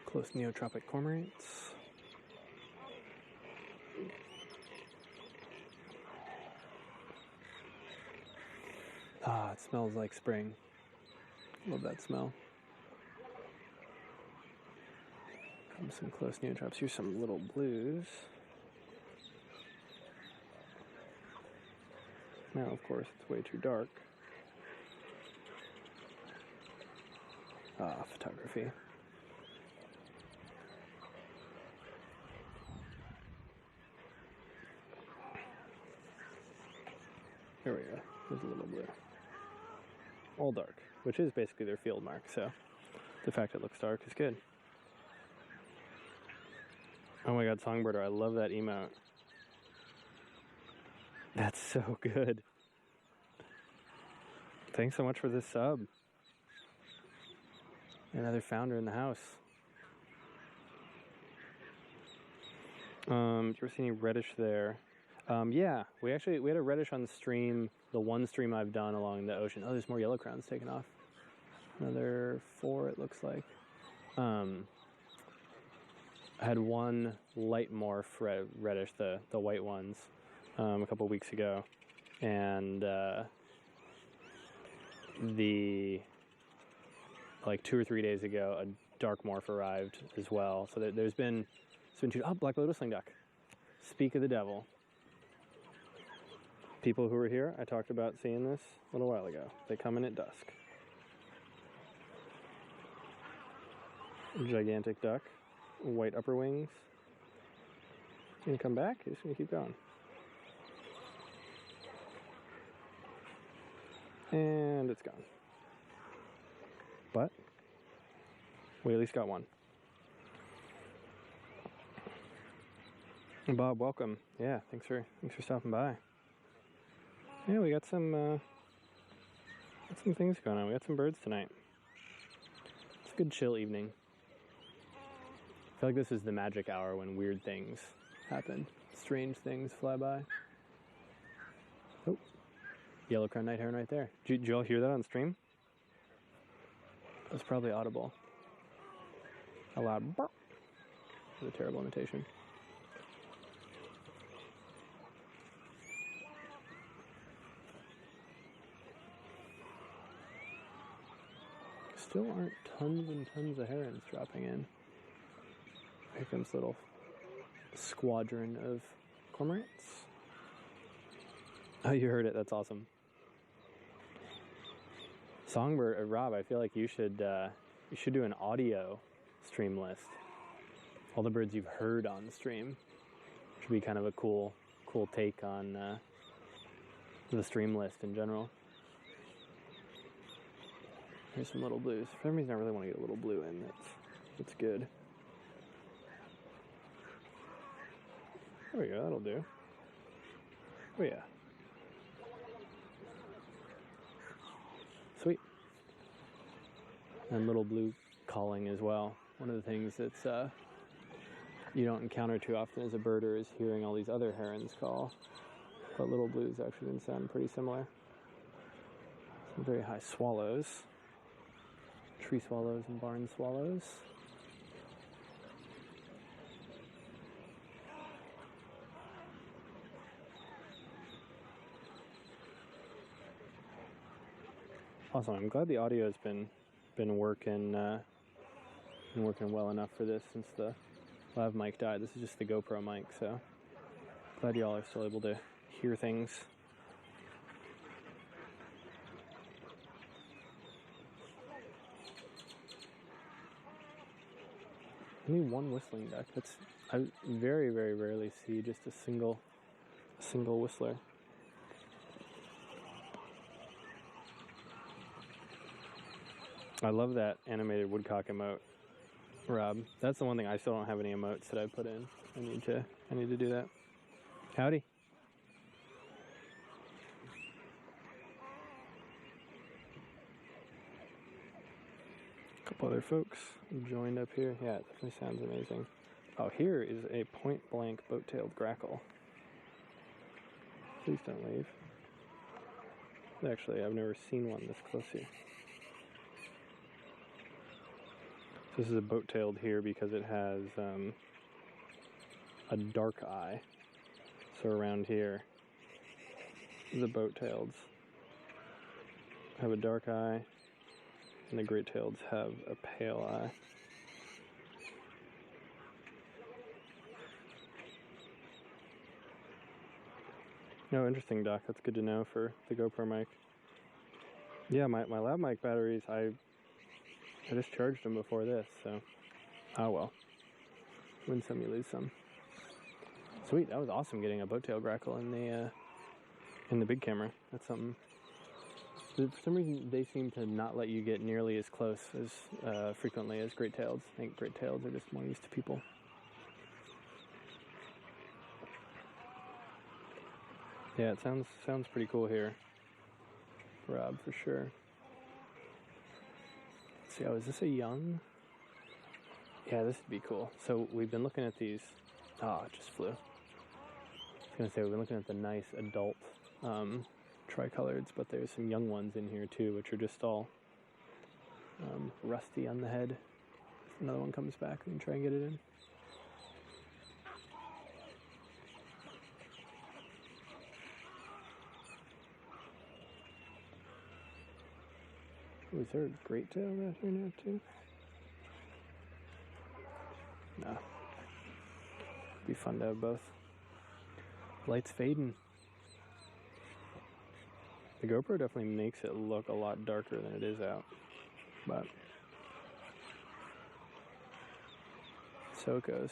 Close neotropic cormorants. Ah, it smells like spring. Love that smell. Some close neotrops. Here's some little blues. Now, of course, it's way too dark. Ah, photography. Here we go. There's a little blue. All dark, which is basically their field mark, so the fact it looks dark is good. Oh my god, Songbirder, I love that emote. That's so good. Thanks so much for this sub. Another founder in the house. Did you ever see any reddish there? Yeah, we had a reddish on the stream, the one stream I've done along the ocean. Oh, there's more yellow crowns taken off. Another 4, it looks like. I had one light morph reddish, the white ones, a couple weeks ago, and like 2 or 3 days ago, a dark morph arrived as well. So there's been 2. Oh, black whistling duck. Speak of the devil. People who were here, I talked about seeing this a little while ago. They come in at dusk. Gigantic duck, white upper wings. He's gonna come back, he's gonna keep going. And it's gone. But we at least got one. Bob, welcome. Yeah, thanks for stopping by. Yeah, we got some things going on. We got some birds tonight. It's a good chill evening. I feel like this is the magic hour when weird things happen. Strange things fly by. Oh, yellow crowned night heron right there. Did you all hear that on stream? That was probably audible. A loud bark. It was a terrible imitation. Still aren't tons and tons of herons dropping in. Here comes a little squadron of cormorants. Oh, you heard it. That's awesome. Songbird, Rob, I feel like you should do an audio stream list. All the birds you've heard on stream. Should be kind of a cool take on the stream list in general. Here's some little blues. For some reason, I really want to get a little blue in. That's good. There we go. That'll do. Oh yeah. Sweet. And little blue calling as well. One of the things that's you don't encounter too often as a birder is hearing all these other herons call. But little blues actually can sound pretty similar. Some very high swallows. Tree swallows and barn swallows. Awesome. I'm glad the audio has been working well enough for this since the lav mic died. This is just the GoPro mic, so glad y'all are still able to hear things. Only one whistling duck. I very, very rarely see just a single whistler. I love that animated woodcock emote, Rob. That's the one thing I still don't have any emotes that I put in. I need to do that. Howdy. A couple other folks joined up here. Yeah, it definitely sounds amazing. Oh, here is a point-blank boat-tailed grackle. Please don't leave. Actually, I've never seen one this close here. This is a boat-tailed here because it has a dark eye. So around here, the boat-taileds have a dark eye, and the great-taileds have a pale eye. No, interesting, Doc. That's good to know for the GoPro mic. Yeah, my lav mic batteries, I just charged them before this, so oh well. Win some, you lose some. Sweet, that was awesome getting a boat-tailed grackle in the big camera. That's something. For some reason, they seem to not let you get nearly as close as frequently as great-taileds. I think great-taileds are just more used to people. Yeah, it sounds pretty cool here, Rob, for sure. Let's see, oh, is this a young? Yeah, this would be cool. So we've been looking at these. Oh, it just flew. I was gonna say we've been looking at the nice adult tricoloreds, but there's some young ones in here too, which are just all rusty on the head. If another one comes back, we can try and get it in. Oh, is there a great tail out here now too? No. Be fun to have both. Light's fading. The GoPro definitely makes it look a lot darker than it is out, but so it goes.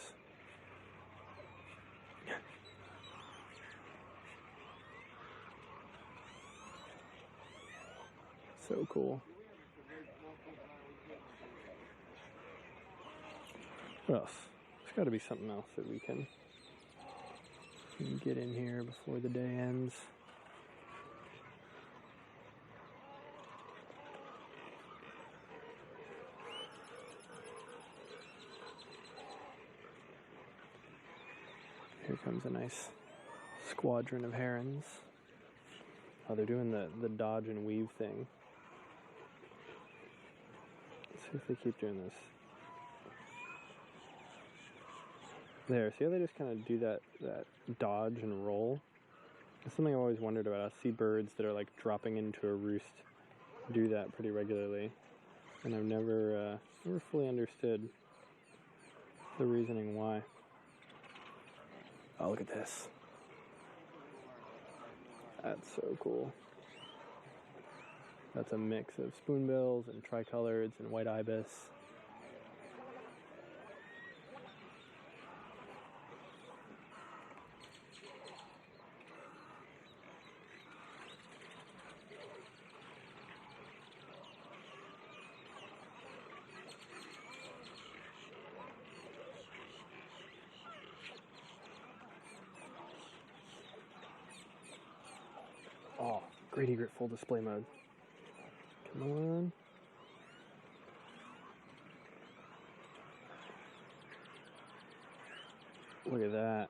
So cool. What else? There's got to be something else that we can get in here before the day ends. Here comes a nice squadron of herons. Oh, they're doing the dodge and weave thing. Let's see if they keep doing this. There, see how they just kind of do that dodge and roll? It's something I've always wondered about. I see birds that are like dropping into a roost do that pretty regularly, and I've never fully understood the reasoning why. Oh, look at this. That's so cool. That's a mix of spoonbills and tricoloreds and white ibis. Oh, great egret full display mode. Come on. Look at that.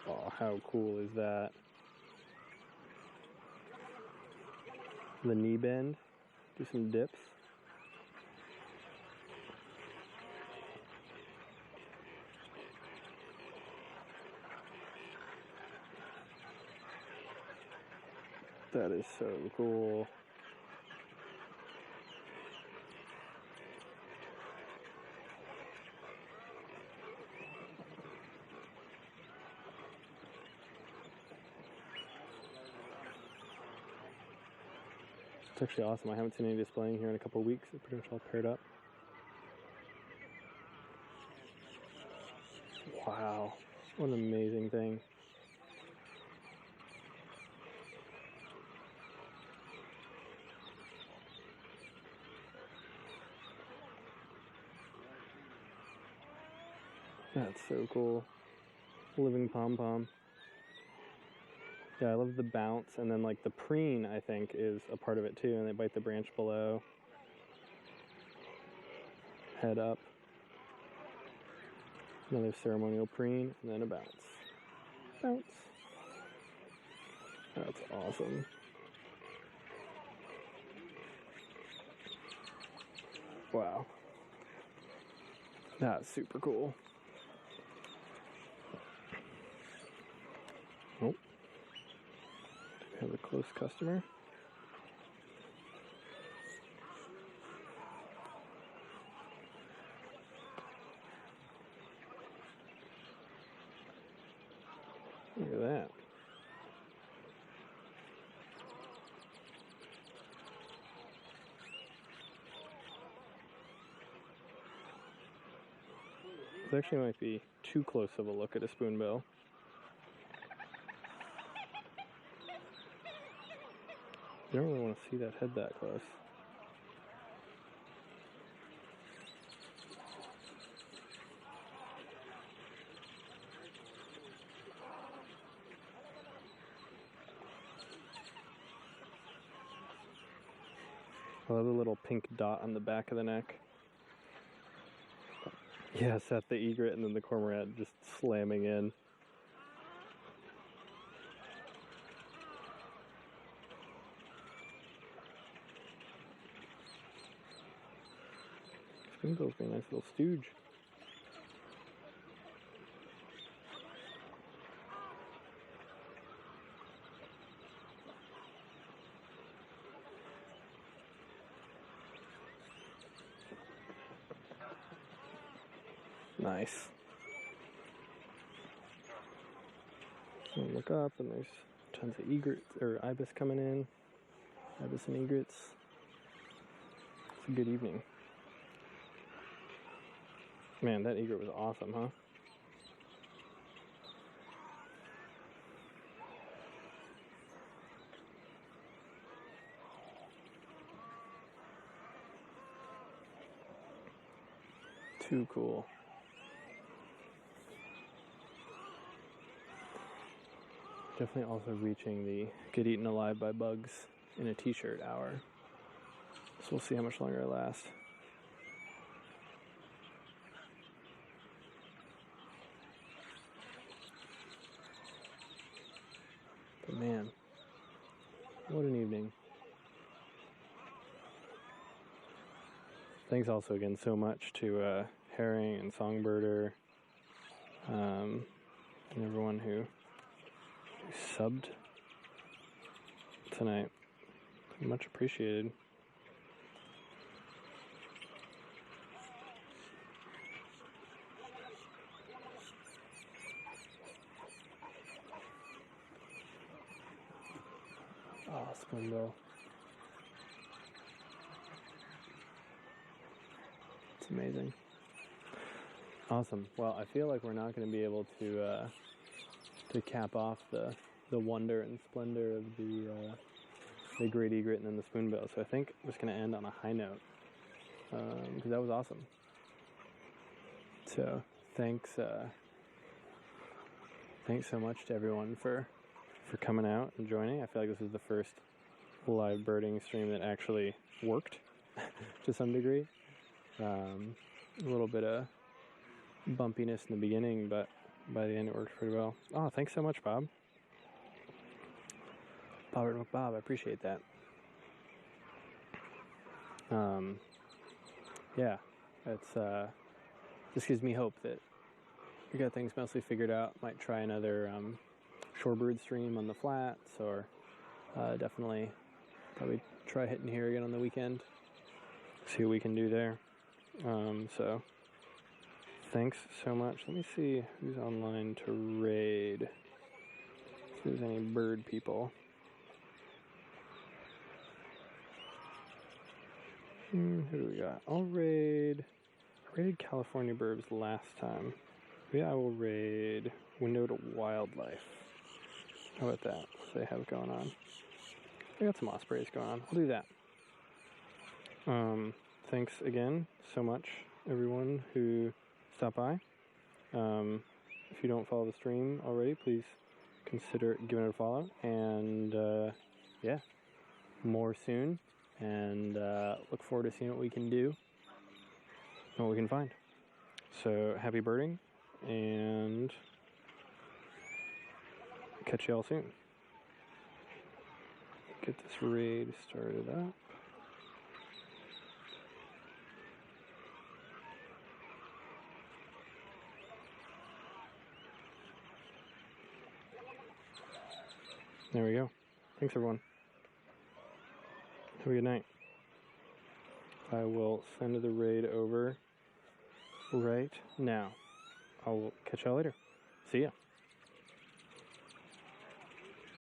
Oh, How cool is that? The knee bend, do some dips. That is so cool. It's actually awesome. I haven't seen any displaying here in a couple of weeks. They're pretty much all paired up. Wow, what an amazing thing. That's so cool. Living pom-pom. Yeah, I love the bounce, and then like the preen, I think, is a part of it too, and they bite the branch below. Head up. Another ceremonial preen, and then a bounce. Bounce. That's awesome. Wow. That's super cool. Oh. We have a close customer. Look at that. This actually might be too close of a look at a spoonbill. You don't really want to see that head that close. I love the little pink dot on the back of the neck. Yes, that's the egret, and then the cormorant just slamming in. Spoonbill's be a nice little stooge. Nice. So look up, and there's tons of egrets or ibis coming in. Ibis and egrets. It's a good evening. Man, that egret was awesome, huh? Too cool. Definitely also reaching the get eaten alive by bugs in a t-shirt hour. So we'll see how much longer I last. But man, what an evening. Thanks also again so much to Herring and Songbirder and everyone who subbed tonight. Much appreciated. Oh, Spoonbill. It's amazing. Awesome. Well, I feel like we're not going to be able to cap off the wonder and splendor of the great egret and then the spoonbill. So I think I'm just going to end on a high note because that was awesome. So thanks so much to everyone for coming out and joining. I feel like this is the first live birding stream that actually worked to some degree. A little bit of bumpiness in the beginning, but by the end it worked pretty well. Oh, thanks so much, Bob. Bob, I appreciate that. Yeah, it's just gives me hope that we got things mostly figured out. Might try another shorebird stream on the flats, or definitely probably try hitting here again on the weekend. See what we can do there. So thanks so much. Let me see who's online to raid. If there's any bird people. Who do we got? I'll raid. I raided California Burbs last time. Maybe I will raid Window to Wildlife. How about that? What do they have going on? They got some ospreys going on. I'll do that. Thanks again so much, everyone who stopped by. If you don't follow the stream already, please consider giving it a follow. And yeah, more soon. And look forward to seeing what we can do and what we can find. So happy birding, and catch y'all soon. Get this raid started up. There we go. Thanks, everyone. Have a good night. I will send the raid over right now. I'll catch y'all later. See ya.